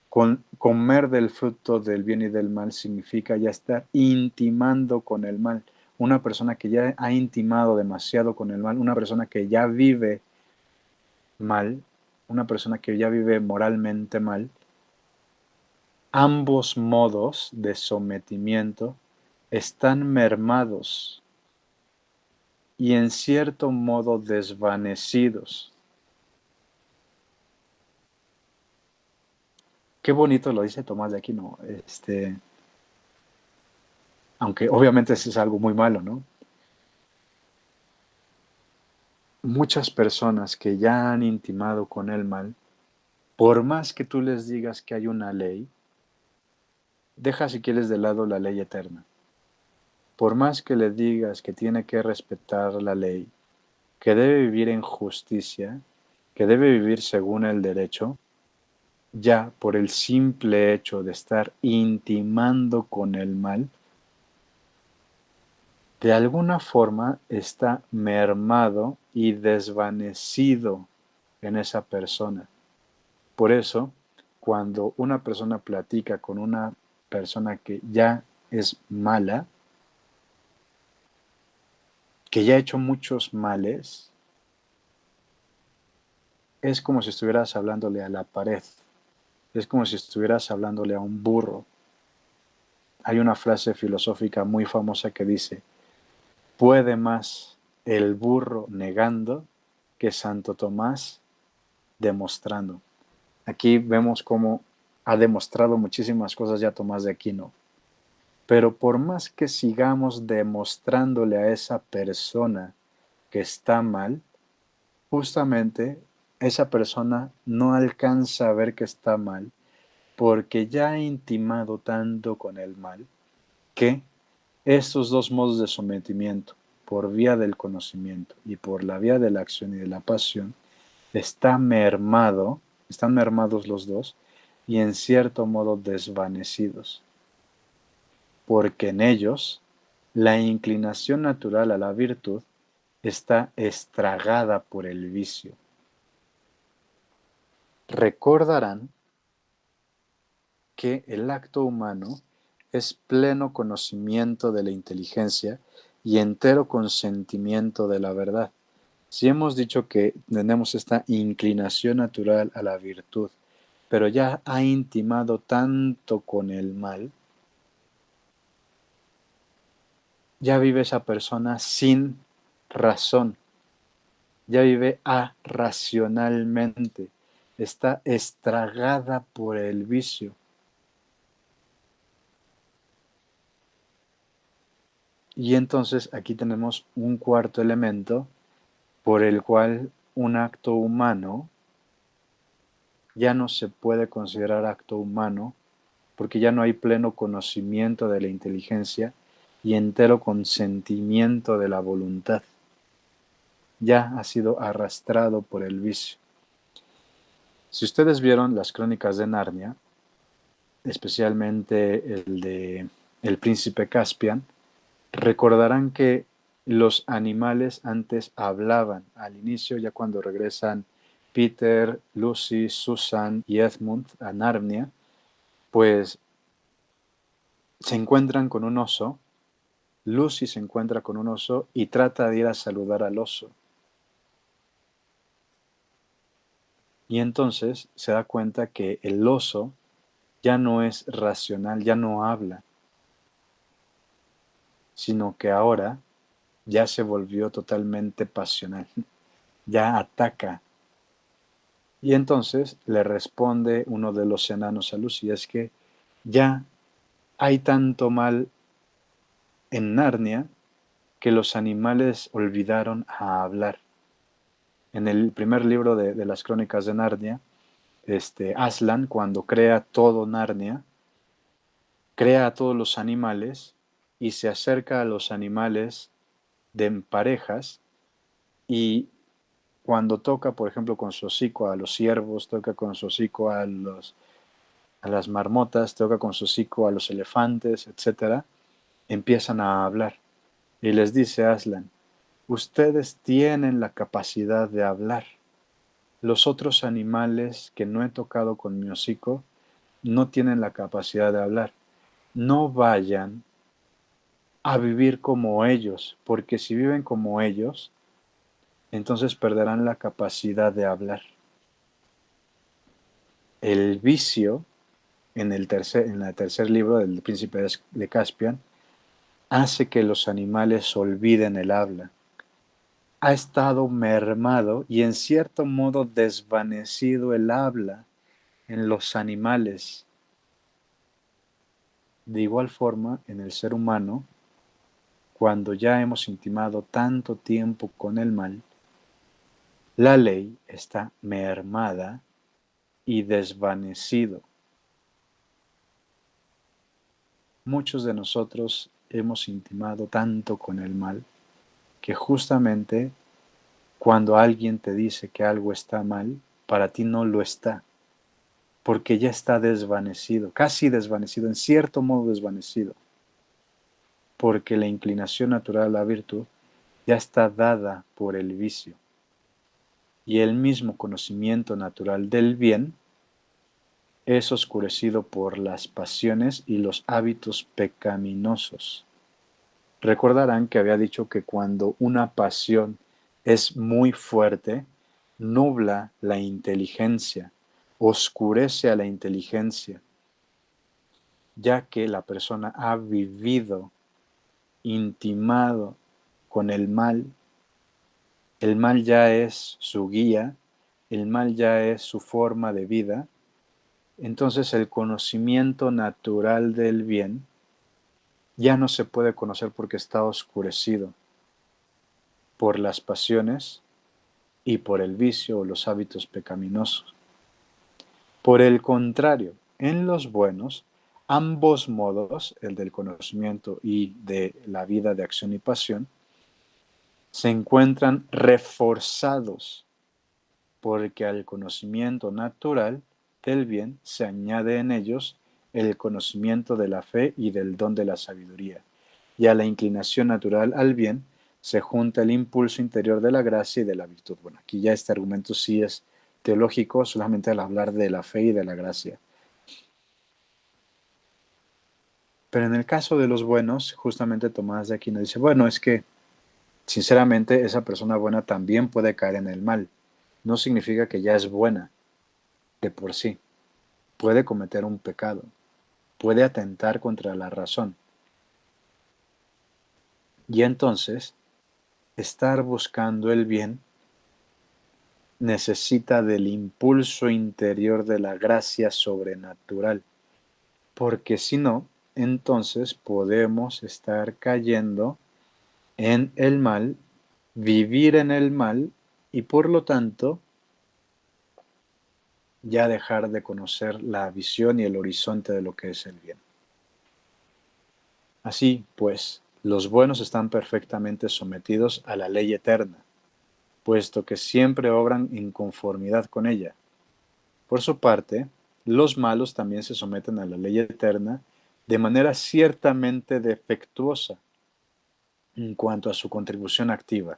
comer del fruto del bien y del mal significa ya estar intimando con el mal. Una persona que ya ha intimado demasiado con el mal, una persona que ya vive mal, una persona que ya vive moralmente mal, ambos modos de sometimiento están mermados y en cierto modo desvanecidos. Qué bonito lo dice Tomás de Aquino, aunque obviamente eso es algo muy malo, ¿no? Muchas personas que ya han intimado con el mal, por más que tú les digas que hay una ley, deja si quieres de lado la ley eterna. Por más que le digas que tiene que respetar la ley, que debe vivir en justicia, que debe vivir según el derecho, ya por el simple hecho de estar intimando con el mal, de alguna forma está mermado y desvanecido en esa persona. Por eso, cuando una persona platica con una persona que ya es mala, que ya ha hecho muchos males, es como si estuvieras hablándole a la pared, es como si estuvieras hablándole a un burro. Hay una frase filosófica muy famosa que dice, puede más el burro negando que Santo Tomás demostrando. Aquí vemos cómo ha demostrado muchísimas cosas ya Tomás de Aquino. Pero por más que sigamos demostrándole a esa persona que está mal, justamente esa persona no alcanza a ver que está mal porque ya ha intimado tanto con el mal que estos dos modos de sometimiento, por vía del conocimiento y por la vía de la acción y de la pasión, están mermados los dos y en cierto modo desvanecidos, porque en ellos la inclinación natural a la virtud está estragada por el vicio. Recordarán que el acto humano es pleno conocimiento de la inteligencia y entero consentimiento de la verdad. Si hemos dicho que tenemos esta inclinación natural a la virtud, pero ya ha intimado tanto con el mal, ya vive esa persona sin razón, ya vive irracionalmente, está estragada por el vicio. Y entonces aquí tenemos un cuarto elemento por el cual un acto humano ya no se puede considerar acto humano porque ya no hay pleno conocimiento de la inteligencia y entero consentimiento de la voluntad. Ya ha sido arrastrado por el vicio. Si ustedes vieron las crónicas de Narnia, especialmente el de El Príncipe Caspian, recordarán que los animales antes hablaban. Al inicio, ya cuando regresan Peter, Lucy, Susan y Edmund a Narnia, pues se encuentran con un oso. Lucy se encuentra con un oso y trata de ir a saludar al oso. Y entonces se da cuenta que el oso ya no es racional, ya no habla, sino que ahora ya se volvió totalmente pasional, ya ataca. Y entonces le responde uno de los enanos a Lucy, es que ya hay tanto mal en Narnia que los animales olvidaron a hablar. En el primer libro de las crónicas de Narnia, Aslan, cuando crea todo Narnia, crea a todos los animales y se acerca a los animales de en parejas y cuando toca, por ejemplo, con su hocico a los ciervos, toca con su hocico a las marmotas, toca con su hocico a los elefantes, etcétera, empiezan a hablar. Y les dice Aslan, ustedes tienen la capacidad de hablar. Los otros animales que no he tocado con mi hocico no tienen la capacidad de hablar. No vayan a vivir como ellos, porque si viven como ellos, entonces perderán la capacidad de hablar. El vicio, en el tercer libro del Príncipe de Caspian, hace que los animales olviden el habla. Ha estado mermado y en cierto modo desvanecido el habla en los animales. De igual forma, en el ser humano, cuando ya hemos intimado tanto tiempo con el mal, la ley está mermada y desvanecido. Muchos de nosotros hemos intimado tanto con el mal que justamente cuando alguien te dice que algo está mal, para ti no lo está, porque ya está desvanecido, casi desvanecido, en cierto modo desvanecido, porque la inclinación natural a la virtud ya está dada por el vicio. Y el mismo conocimiento natural del bien es oscurecido por las pasiones y los hábitos pecaminosos. Recordarán que había dicho que cuando una pasión es muy fuerte, nubla la inteligencia, oscurece a la inteligencia, ya que la persona ha vivido, intimado con el mal ya es su guía, el mal ya es su forma de vida, entonces el conocimiento natural del bien ya no se puede conocer porque está oscurecido por las pasiones y por el vicio o los hábitos pecaminosos. Por el contrario, en los buenos, ambos modos, el del conocimiento y de la vida de acción y pasión, se encuentran reforzados porque al conocimiento natural del bien se añade en ellos el conocimiento de la fe y del don de la sabiduría, y a la inclinación natural al bien se junta el impulso interior de la gracia y de la virtud. Bueno, aquí ya este argumento sí es teológico solamente al hablar de la fe y de la gracia. Pero en el caso de los buenos, justamente Tomás de Aquino dice, bueno, es que sinceramente esa persona buena también puede caer en el mal. No significa que ya es buena de por sí. Puede cometer un pecado, puede atentar contra la razón. Y entonces, estar buscando el bien necesita del impulso interior de la gracia sobrenatural, porque si no, entonces podemos estar cayendo en el mal, vivir en el mal y por lo tanto ya dejar de conocer la visión y el horizonte de lo que es el bien. Así pues, los buenos están perfectamente sometidos a la ley eterna, puesto que siempre obran en conformidad con ella. Por su parte, los malos también se someten a la ley eterna de manera ciertamente defectuosa en cuanto a su contribución activa,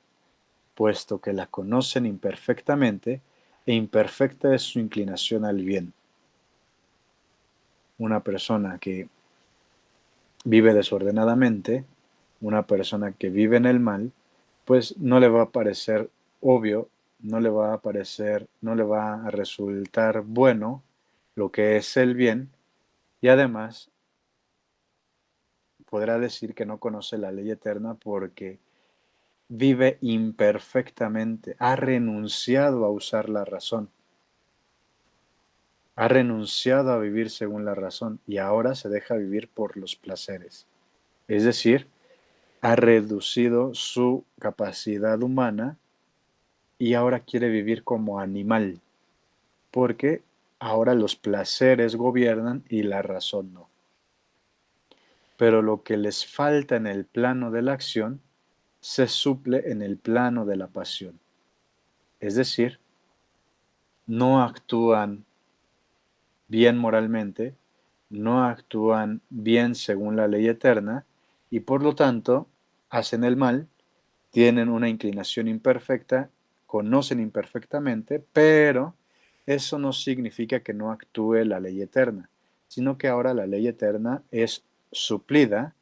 puesto que la conocen imperfectamente e imperfecta es su inclinación al bien. Una persona que vive desordenadamente, una persona que vive en el mal, pues no le va a parecer obvio, no le va a resultar bueno lo que es el bien, y además podrá decir que no conoce la ley eterna porque vive imperfectamente, ha renunciado a usar la razón, ha renunciado a vivir según la razón y ahora se deja vivir por los placeres. Es decir, ha reducido su capacidad humana y ahora quiere vivir como animal, porque ahora los placeres gobiernan y la razón no. Pero lo que les falta en el plano de la acción se suple en el plano de la pasión. Es decir, no actúan bien moralmente, no actúan bien según la ley eterna y por lo tanto hacen el mal, tienen una inclinación imperfecta, conocen imperfectamente, pero eso no significa que no actúe la ley eterna, sino que ahora la ley eterna es suplida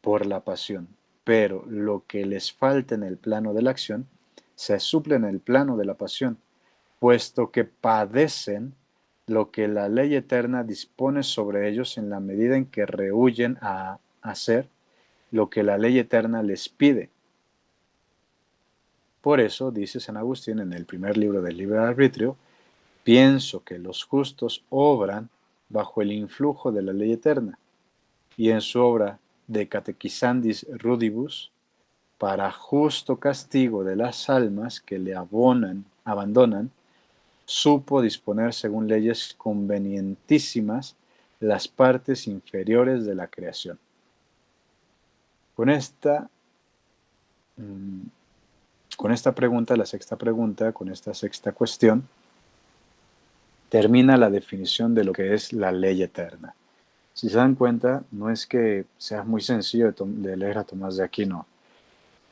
por la pasión. Pero lo que les falta en el plano de la acción se suple en el plano de la pasión, puesto que padecen lo que la ley eterna dispone sobre ellos en la medida en que rehuyen a hacer lo que la ley eterna les pide. Por eso, dice San Agustín en el primer libro del Libre Arbitrio, pienso que los justos obran bajo el influjo de la ley eterna, y en su obra De Catechizandis Rudibus, para justo castigo de las almas que le abandonan, supo disponer según leyes convenientísimas las partes inferiores de la creación. Con esta, con esta pregunta, la sexta pregunta, con esta sexta cuestión, termina la definición de lo que es la ley eterna. Si se dan cuenta, no es que sea muy sencillo de leer a Tomás de Aquino.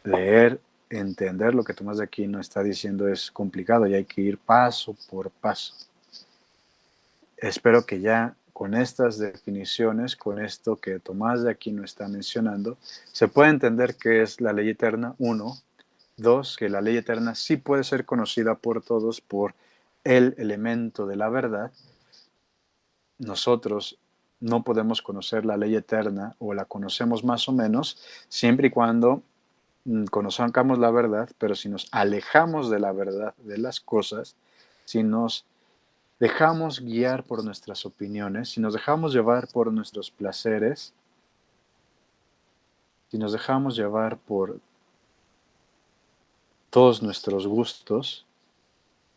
Leer, entender lo que Tomás de Aquino está diciendo es complicado y hay que ir paso por paso. Espero que ya con estas definiciones, con esto que Tomás de Aquino está mencionando, se pueda entender qué es la ley eterna, uno. Dos, que la ley eterna sí puede ser conocida por todos por el elemento de la verdad. Nosotros no podemos conocer la ley eterna o la conocemos más o menos siempre y cuando conozcamos la verdad, pero si nos alejamos de la verdad de las cosas, si nos dejamos guiar por nuestras opiniones, si nos dejamos llevar por nuestros placeres, si nos dejamos llevar por todos nuestros gustos,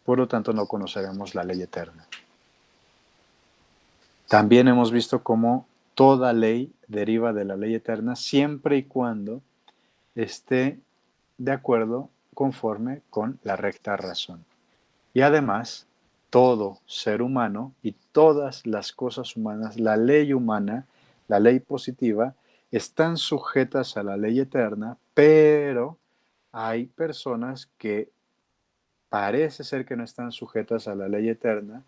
por lo tanto no conoceremos la ley eterna. También hemos visto cómo toda ley deriva de la ley eterna siempre y cuando esté de acuerdo conforme con la recta razón. Y además, todo ser humano y todas las cosas humanas, la ley humana, la ley positiva, están sujetas a la ley eterna, pero hay personas que parece ser que no están sujetas a la ley eterna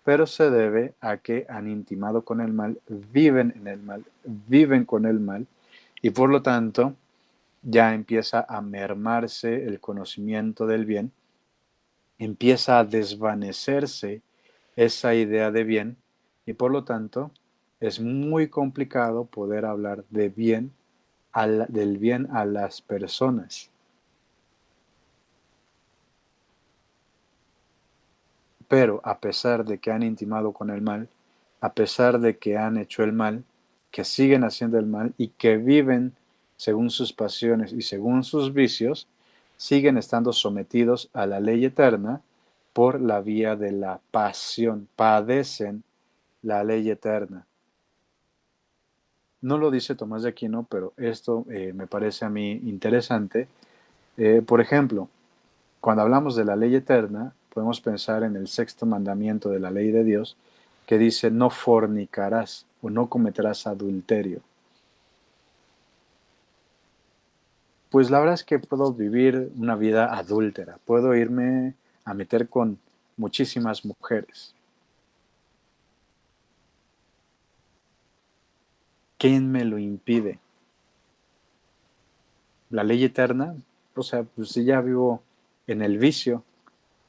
pero se debe a que han intimado con el mal, viven en el mal, viven con el mal, y por lo tanto ya empieza a mermarse el conocimiento del bien, empieza a desvanecerse esa idea de bien, y por lo tanto es muy complicado poder hablar de bien del bien a las personas. Pero a pesar de que han intimado con el mal, a pesar de que han hecho el mal, que siguen haciendo el mal y que viven según sus pasiones y según sus vicios, siguen estando sometidos a la ley eterna por la vía de la pasión, padecen la ley eterna. No lo dice Tomás de Aquino, pero esto me parece a mí interesante. Por ejemplo, cuando hablamos de la ley eterna, podemos pensar en el sexto mandamiento de la ley de Dios, que dice no fornicarás o no cometerás adulterio. Pues la verdad es que puedo vivir una vida adúltera, puedo irme a meter con muchísimas mujeres. ¿Quién me lo impide? La ley eterna, o sea, pues si ya vivo en el vicio,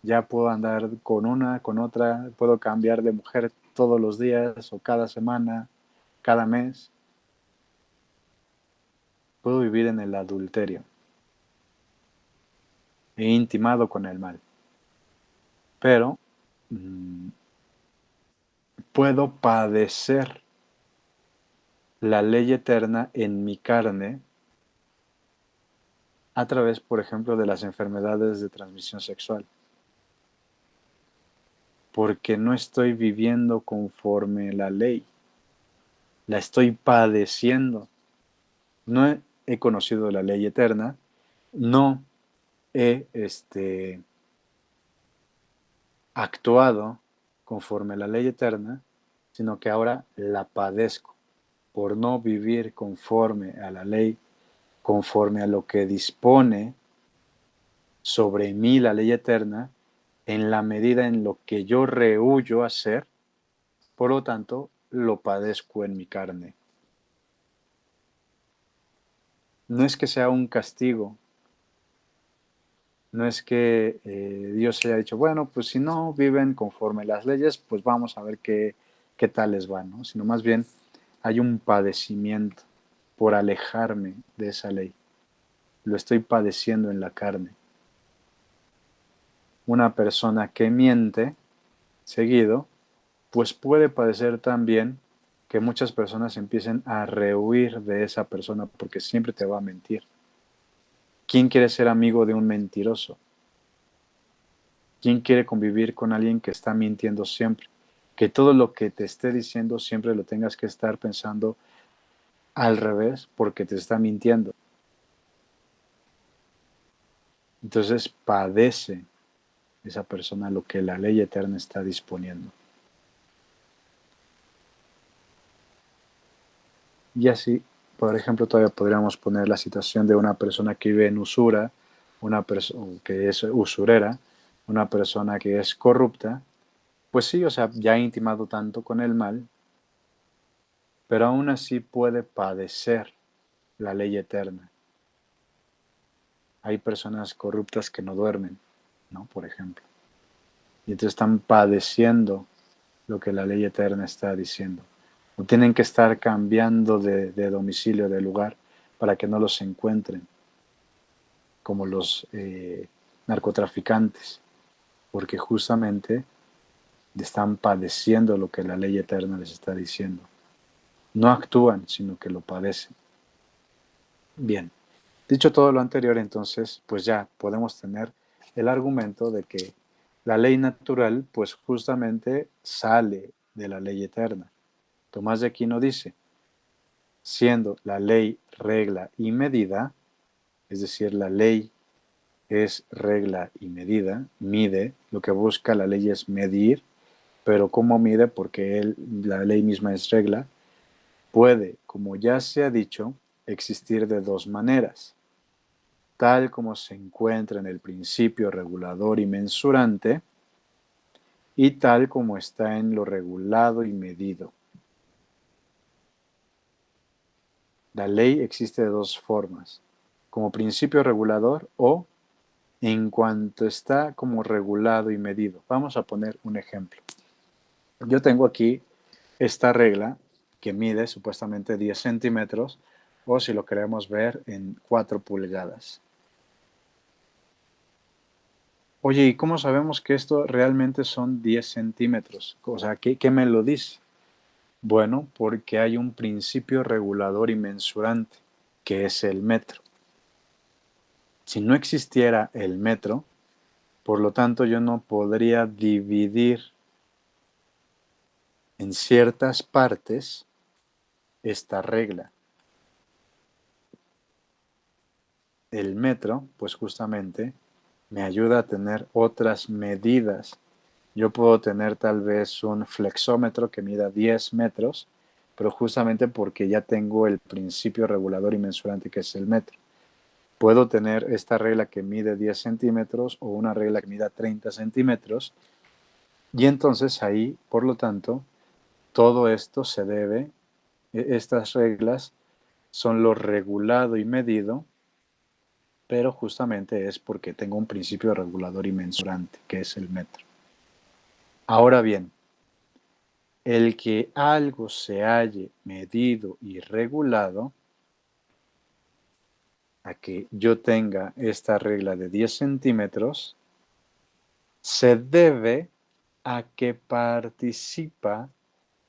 ya puedo andar con una, con otra, puedo cambiar de mujer todos los días o cada semana, cada mes. Puedo vivir en el adulterio. He intimado con el mal. Pero puedo padecer la ley eterna en mi carne a través, por ejemplo, de las enfermedades de transmisión sexual. Porque no estoy viviendo conforme la ley. La estoy padeciendo. No he conocido la ley eterna. No he actuado conforme a la ley eterna, sino que ahora la padezco por no vivir conforme a la ley, conforme a lo que dispone sobre mí la ley eterna, en la medida en lo que yo rehuyo hacer, por lo tanto, lo padezco en mi carne. No es que sea un castigo, no es que Dios haya dicho, bueno, pues si no viven conforme las leyes, pues vamos a ver qué tal les va, ¿no? Sino más bien hay un padecimiento por alejarme de esa ley. Lo estoy padeciendo en la carne. Una persona que miente seguido, pues puede padecer también que muchas personas empiecen a rehuir de esa persona porque siempre te va a mentir. ¿Quién quiere ser amigo de un mentiroso? ¿Quién quiere convivir con alguien que está mintiendo siempre? Que todo lo que te esté diciendo siempre lo tengas que estar pensando al revés porque te está mintiendo. Entonces padece esa persona lo que la ley eterna está disponiendo. Y así, por ejemplo, todavía podríamos poner la situación de una persona que vive en usura, una persona que es usurera, una persona que es corrupta. Pues sí, o sea, ya ha intimado tanto con el mal, pero aún así puede padecer la ley eterna. Hay personas corruptas que no duermen, ¿no? Por ejemplo. Y entonces están padeciendo lo que la ley eterna está diciendo. O tienen que estar cambiando de domicilio, de lugar, para que no los encuentren, como los narcotraficantes, porque justamente están padeciendo lo que la ley eterna les está diciendo. No actúan, sino que lo padecen. Bien, dicho todo lo anterior, entonces, pues ya podemos tener el argumento de que la ley natural, pues justamente sale de la ley eterna. Tomás de Aquino dice, siendo la ley regla y medida, es decir, la ley es regla y medida, mide, lo que busca la ley es medir, pero ¿cómo mide? Porque la ley misma es regla, puede, como ya se ha dicho, existir de dos maneras, tal como se encuentra en el principio regulador y mensurante, y tal como está en lo regulado y medido. La ley existe de dos formas, como principio regulador o en cuanto está como regulado y medido. Vamos a poner un ejemplo. Yo tengo aquí esta regla que mide supuestamente 10 centímetros o si lo queremos ver en 4 pulgadas. Oye, ¿y cómo sabemos que esto realmente son 10 centímetros? O sea, ¿qué me lo dice? Bueno, porque hay un principio regulador y mensurante, que es el metro. Si no existiera el metro, por lo tanto yo no podría dividir en ciertas partes esta regla. El metro, pues justamente, me ayuda a tener otras medidas. Yo puedo tener tal vez un flexómetro que mida 10 metros, pero justamente porque ya tengo el principio regulador y mensurante que es el metro. Puedo tener esta regla que mide 10 centímetros o una regla que mida 30 centímetros y entonces ahí, por lo tanto, todo esto se debe, estas reglas son lo regulado y medido, pero justamente es porque tengo un principio regulador y mensurante, que es el metro. Ahora bien, el que algo se halle medido y regulado, a que yo tenga esta regla de 10 centímetros, se debe a que participa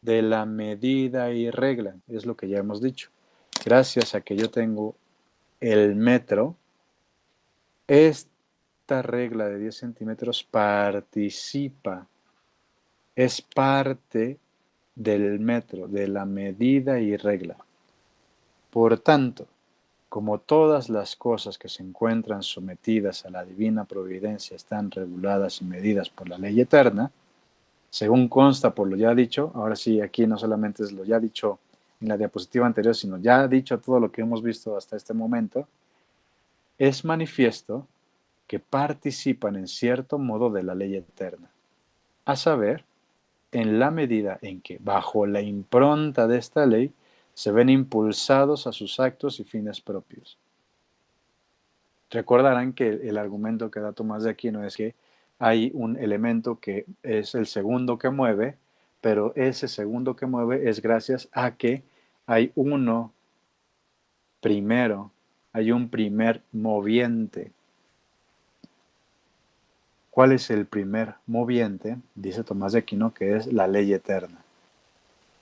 de la medida y regla, es lo que ya hemos dicho. Gracias a que yo tengo el metro, esta regla de 10 centímetros participa, es parte del metro, de la medida y regla. Por tanto, como todas las cosas que se encuentran sometidas a la divina providencia están reguladas y medidas por la ley eterna, según consta por lo ya dicho, ahora sí, aquí no solamente es lo ya dicho en la diapositiva anterior, sino ya dicho todo lo que hemos visto hasta este momento, es manifiesto que participan en cierto modo de la ley eterna, a saber, en la medida en que, bajo la impronta de esta ley, se ven impulsados a sus actos y fines propios. Recordarán que el argumento que da Tomás de Aquino es que hay un elemento que es el segundo que mueve, pero ese segundo que mueve es gracias a que hay uno primero, hay un primer moviente. ¿Cuál es el primer moviente? Dice Tomás de Aquino que es la ley eterna.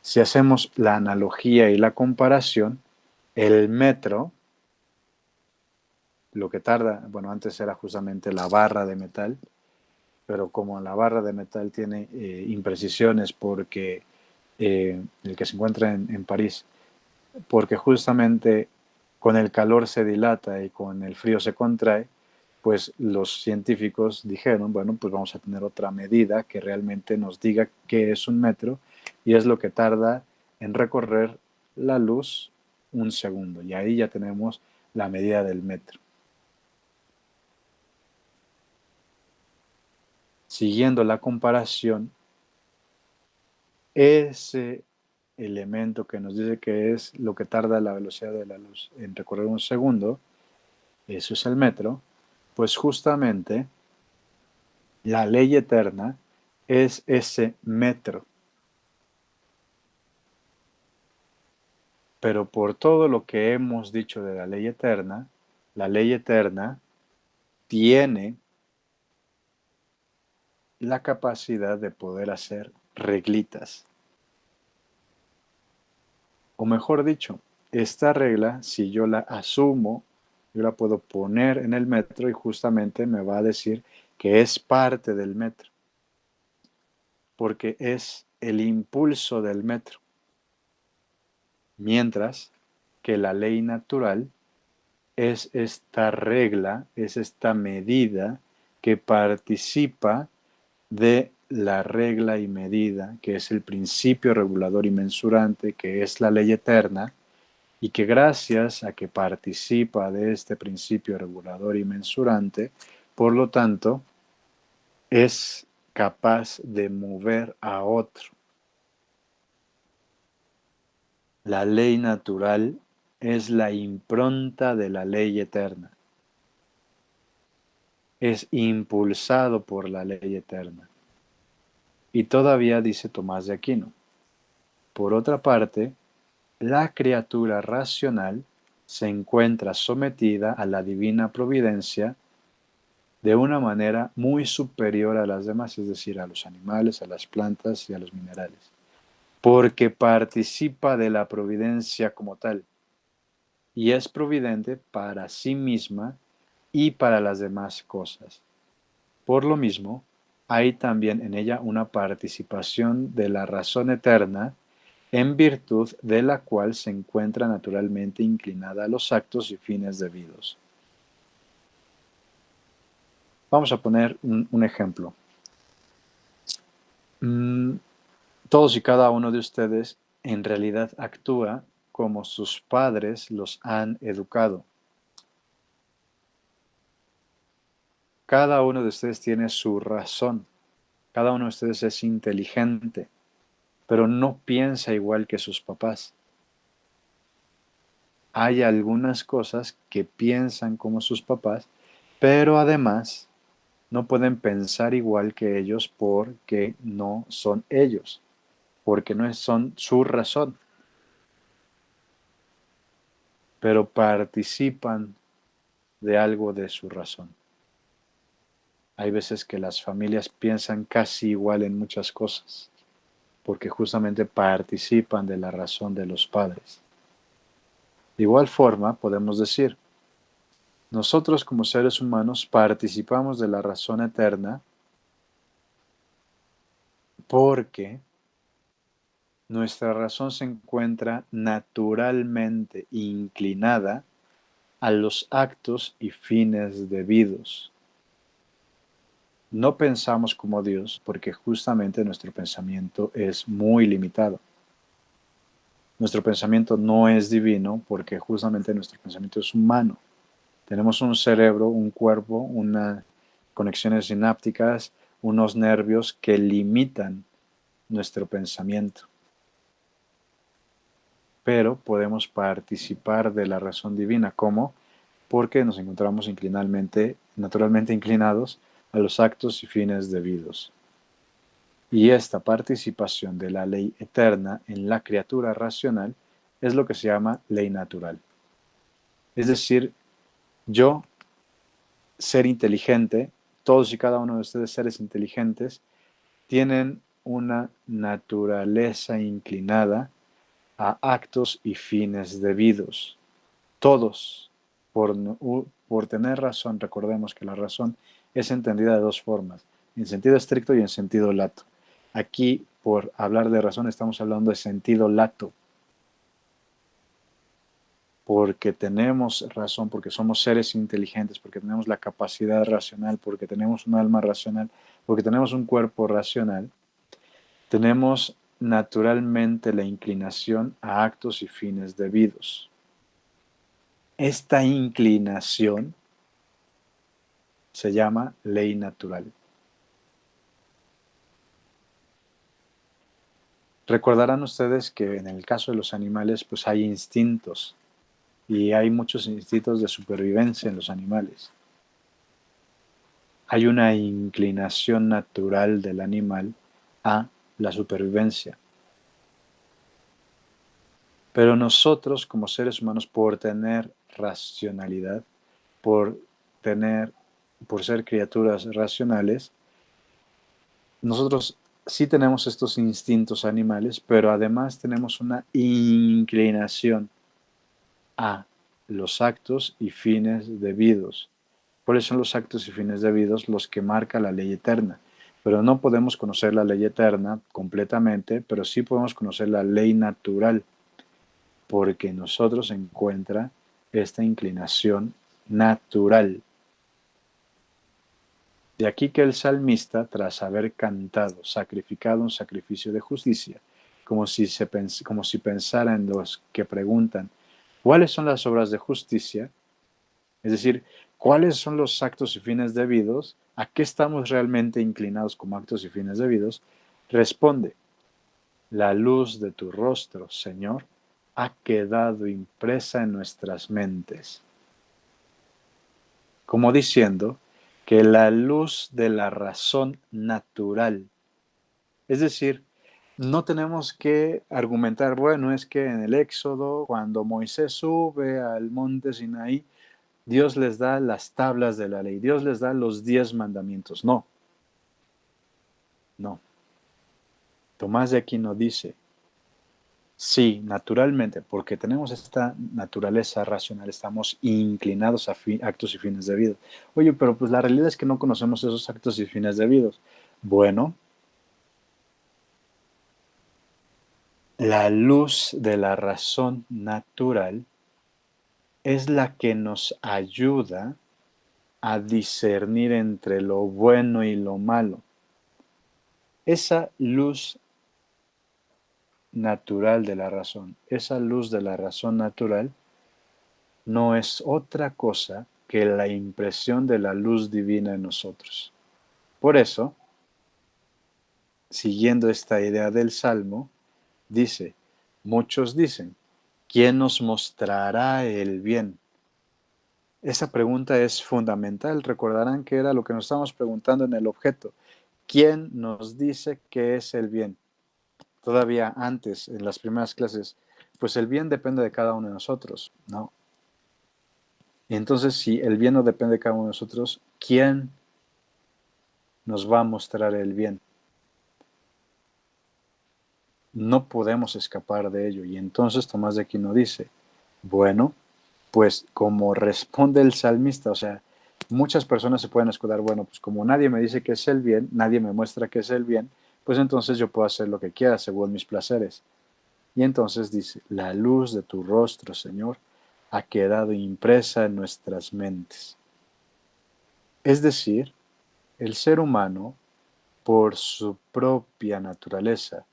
Si hacemos la analogía y la comparación, el metro, lo que tarda, bueno, antes era justamente la barra de metal, pero como la barra de metal tiene imprecisiones porque el que se encuentra en París, porque justamente con el calor se dilata y con el frío se contrae, pues los científicos dijeron, bueno, pues vamos a tener otra medida que realmente nos diga qué es un metro y es lo que tarda en recorrer la luz un segundo. Y ahí ya tenemos la medida del metro. Siguiendo la comparación, ese elemento que nos dice que es lo que tarda la velocidad de la luz en recorrer un segundo, eso es el metro, pues justamente la ley eterna es ese metro. Pero por todo lo que hemos dicho de la ley eterna tiene la capacidad de poder hacer reglitas. O mejor dicho, esta regla, si yo la asumo, yo la puedo poner en el metro y justamente me va a decir que es parte del metro, porque es el impulso del metro. Mientras que la ley natural es esta regla, es esta medida que participa de la regla y medida, que es el principio regulador y mensurante, que es la ley eterna, y que gracias a que participa de este principio regulador y mensurante, por lo tanto, es capaz de mover a otro. La ley natural es la impronta de la ley eterna. Es impulsado por la ley eterna. Y todavía dice Tomás de Aquino: por otra parte, la criatura racional se encuentra sometida a la divina providencia de una manera muy superior a las demás, es decir, a los animales, a las plantas y a los minerales, porque participa de la providencia como tal, y es providente para sí misma y para las demás cosas. Por lo mismo, hay también en ella una participación de la razón eterna, en virtud de la cual se encuentra naturalmente inclinada a los actos y fines debidos. Vamos a poner un ejemplo. Todos y cada uno de ustedes en realidad actúa como sus padres los han educado. Cada uno de ustedes tiene su razón. Cada uno de ustedes es inteligente, pero no piensa igual que sus papás. Hay algunas cosas que piensan como sus papás, pero además no pueden pensar igual que ellos porque no son ellos, porque no son su razón, pero participan de algo de su razón. Hay veces que las familias piensan casi igual en muchas cosas, porque justamente participan de la razón de los padres. De igual forma, podemos decir, nosotros como seres humanos participamos de la razón eterna porque nuestra razón se encuentra naturalmente inclinada a los actos y fines debidos. No pensamos como Dios porque justamente nuestro pensamiento es muy limitado. Nuestro pensamiento no es divino porque justamente nuestro pensamiento es humano. Tenemos un cerebro, un cuerpo, unas conexiones sinápticas, unos nervios que limitan nuestro pensamiento. Pero podemos participar de la razón divina. ¿Cómo? Porque nos encontramos naturalmente inclinados a los actos y fines debidos. Y esta participación de la ley eterna en la criatura racional es lo que se llama ley natural. Es decir, yo, ser inteligente, todos y cada uno de ustedes seres inteligentes, tienen una naturaleza inclinada a actos y fines debidos. Todos, por tener razón, recordemos que la razón es entendida de dos formas, en sentido estricto y en sentido lato. Aquí, por hablar de razón, estamos hablando de sentido lato, porque tenemos razón, porque somos seres inteligentes, porque tenemos la capacidad racional, porque tenemos un alma racional, porque tenemos un cuerpo racional, tenemos naturalmente la inclinación a actos y fines debidos. Esta inclinación se llama ley natural. Recordarán ustedes que en el caso de los animales, pues hay instintos, y hay muchos instintos de supervivencia en los animales. Hay una inclinación natural del animal a la supervivencia. Pero nosotros, como seres humanos, por tener racionalidad, por ser criaturas racionales, nosotros sí tenemos estos instintos animales, pero además tenemos una inclinación a los actos y fines debidos. ¿Cuáles son los actos y fines debidos? Los que marca la ley eterna. Pero no podemos conocer la ley eterna completamente, pero sí podemos conocer la ley natural, porque en nosotros se encuentra esta inclinación natural. De aquí que el salmista, tras haber cantado, sacrificado un sacrificio de justicia, como si pensara en los que preguntan, ¿cuáles son las obras de justicia? Es decir, ¿Cuáles son los actos y fines debidos? ¿A qué estamos realmente inclinados como actos y fines debidos? Responde, la luz de tu rostro, Señor, ha quedado impresa en nuestras mentes. Como diciendo que la luz de la razón natural, es decir, no tenemos que argumentar, bueno, es que en el Éxodo, cuando Moisés sube al monte Sinaí, Dios les da las tablas de la ley, Dios les da los 10 mandamientos. No, no. Tomás de Aquino dice, sí, naturalmente, porque tenemos esta naturaleza racional, estamos inclinados a actos y fines debidos. Oye, pero pues la realidad es que no conocemos esos actos y fines debidos. Bueno, la luz de la razón natural es la que nos ayuda a discernir entre lo bueno y lo malo. Esa luz natural de la razón, esa luz de la razón natural no es otra cosa que la impresión de la luz divina en nosotros. Por eso, siguiendo esta idea del Salmo, dice, muchos dicen, ¿quién nos mostrará el bien? Esa pregunta es fundamental. Recordarán que era lo que nos estábamos preguntando en el objeto. ¿Quién nos dice qué es el bien? Todavía antes, en las primeras clases, pues el bien depende de cada uno de nosotros, ¿no? Y entonces, si el bien no depende de cada uno de nosotros, ¿quién nos va a mostrar el bien? No podemos escapar de ello. Y entonces Tomás de Aquino dice, bueno, pues como responde el salmista, o sea, muchas personas se pueden escudar, bueno, pues como nadie me dice qué es el bien, nadie me muestra qué es el bien, pues entonces yo puedo hacer lo que quiera según mis placeres. Y entonces dice, la luz de tu rostro, Señor, ha quedado impresa en nuestras mentes. Es decir, el ser humano, por su propia naturaleza,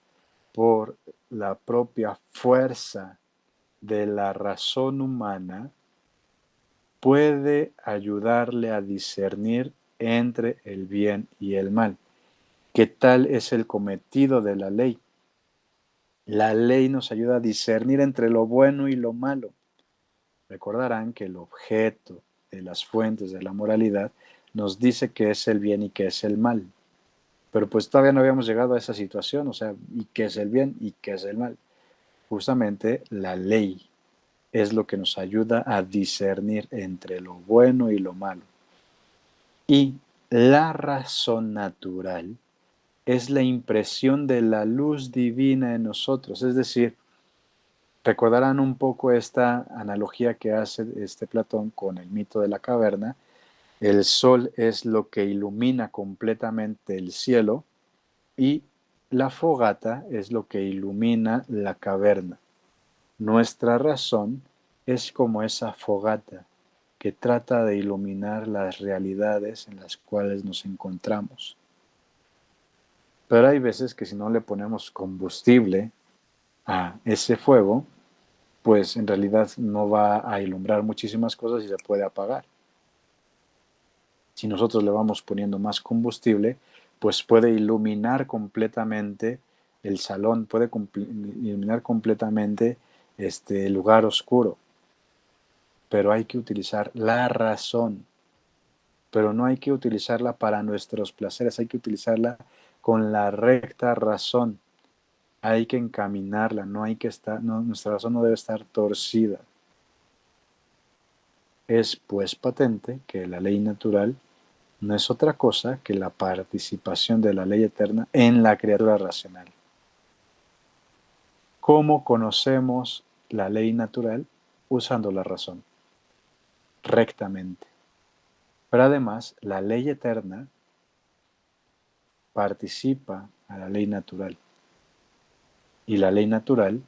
por la propia fuerza de la razón humana, puede ayudarle a discernir entre el bien y el mal. ¿Qué tal es el cometido de la ley? La ley nos ayuda a discernir entre lo bueno y lo malo. Recordarán que el objeto de las fuentes de la moralidad nos dice qué es el bien y qué es el mal. Pero pues todavía no habíamos llegado a esa situación, o sea, ¿y qué es el bien y qué es el mal? Justamente la ley es lo que nos ayuda a discernir entre lo bueno y lo malo. Y la razón natural es la impresión de la luz divina en nosotros. Es decir, recordarán un poco esta analogía que hace este Platón con el mito de la caverna. El sol es lo que ilumina completamente el cielo y la fogata es lo que ilumina la caverna. Nuestra razón es como esa fogata que trata de iluminar las realidades en las cuales nos encontramos. Pero hay veces que si no le ponemos combustible a ese fuego, pues en realidad no va a iluminar muchísimas cosas y se puede apagar. Si nosotros le vamos poniendo más combustible, pues puede iluminar completamente el salón, puede iluminar completamente este lugar oscuro. Pero hay que utilizar la razón, pero no hay que utilizarla para nuestros placeres, hay que utilizarla con la recta razón. Hay que encaminarla, no hay que estar, no, nuestra razón no debe estar torcida. Es pues patente que la ley natural no es otra cosa que la participación de la ley eterna en la criatura racional. ¿Cómo conocemos la ley natural? Usando la razón, rectamente. Pero además, la ley eterna participa a la ley natural. Y la ley natural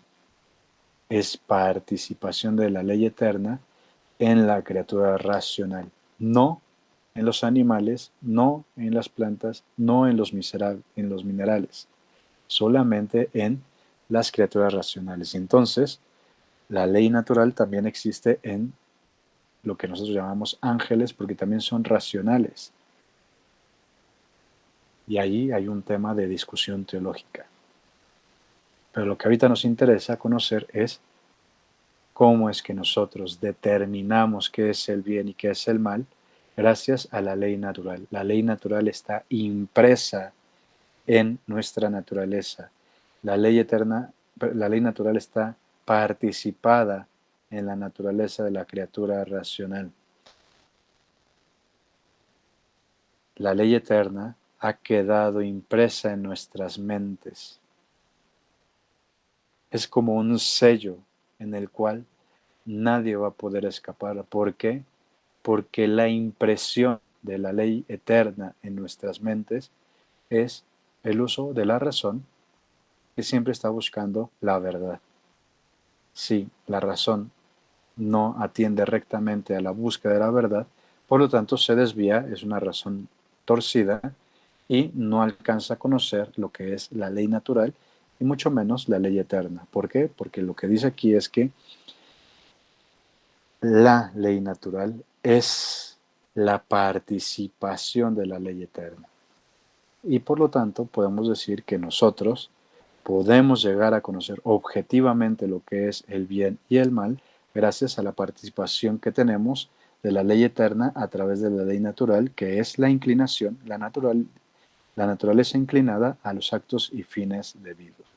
es participación de la ley eterna en la criatura racional, no en los animales, no en las plantas, no en los minerales, solamente en las criaturas racionales. Y entonces, la ley natural también existe en lo que nosotros llamamos ángeles, porque también son racionales. Y allí hay un tema de discusión teológica. Pero lo que ahorita nos interesa conocer es cómo es que nosotros determinamos qué es el bien y qué es el mal gracias a la ley natural. La ley natural está impresa en nuestra naturaleza. La ley eterna, la ley natural está participada en la naturaleza de la criatura racional. La ley eterna ha quedado impresa en nuestras mentes. Es como un sello en el cual nadie va a poder escapar. ¿Por qué? Porque la impresión de la ley eterna en nuestras mentes es el uso de la razón, que siempre está buscando la verdad. Si la razón no atiende rectamente a la búsqueda de la verdad, por lo tanto se desvía, es una razón torcida y no alcanza a conocer lo que es la ley natural y mucho menos la ley eterna. ¿Por qué? Porque lo que dice aquí es que la ley natural es la participación de la ley eterna. Y por lo tanto podemos decir que nosotros podemos llegar a conocer objetivamente lo que es el bien y el mal gracias a la participación que tenemos de la ley eterna a través de la ley natural, que es la inclinación, la naturaleza inclinada a los actos y fines debidos.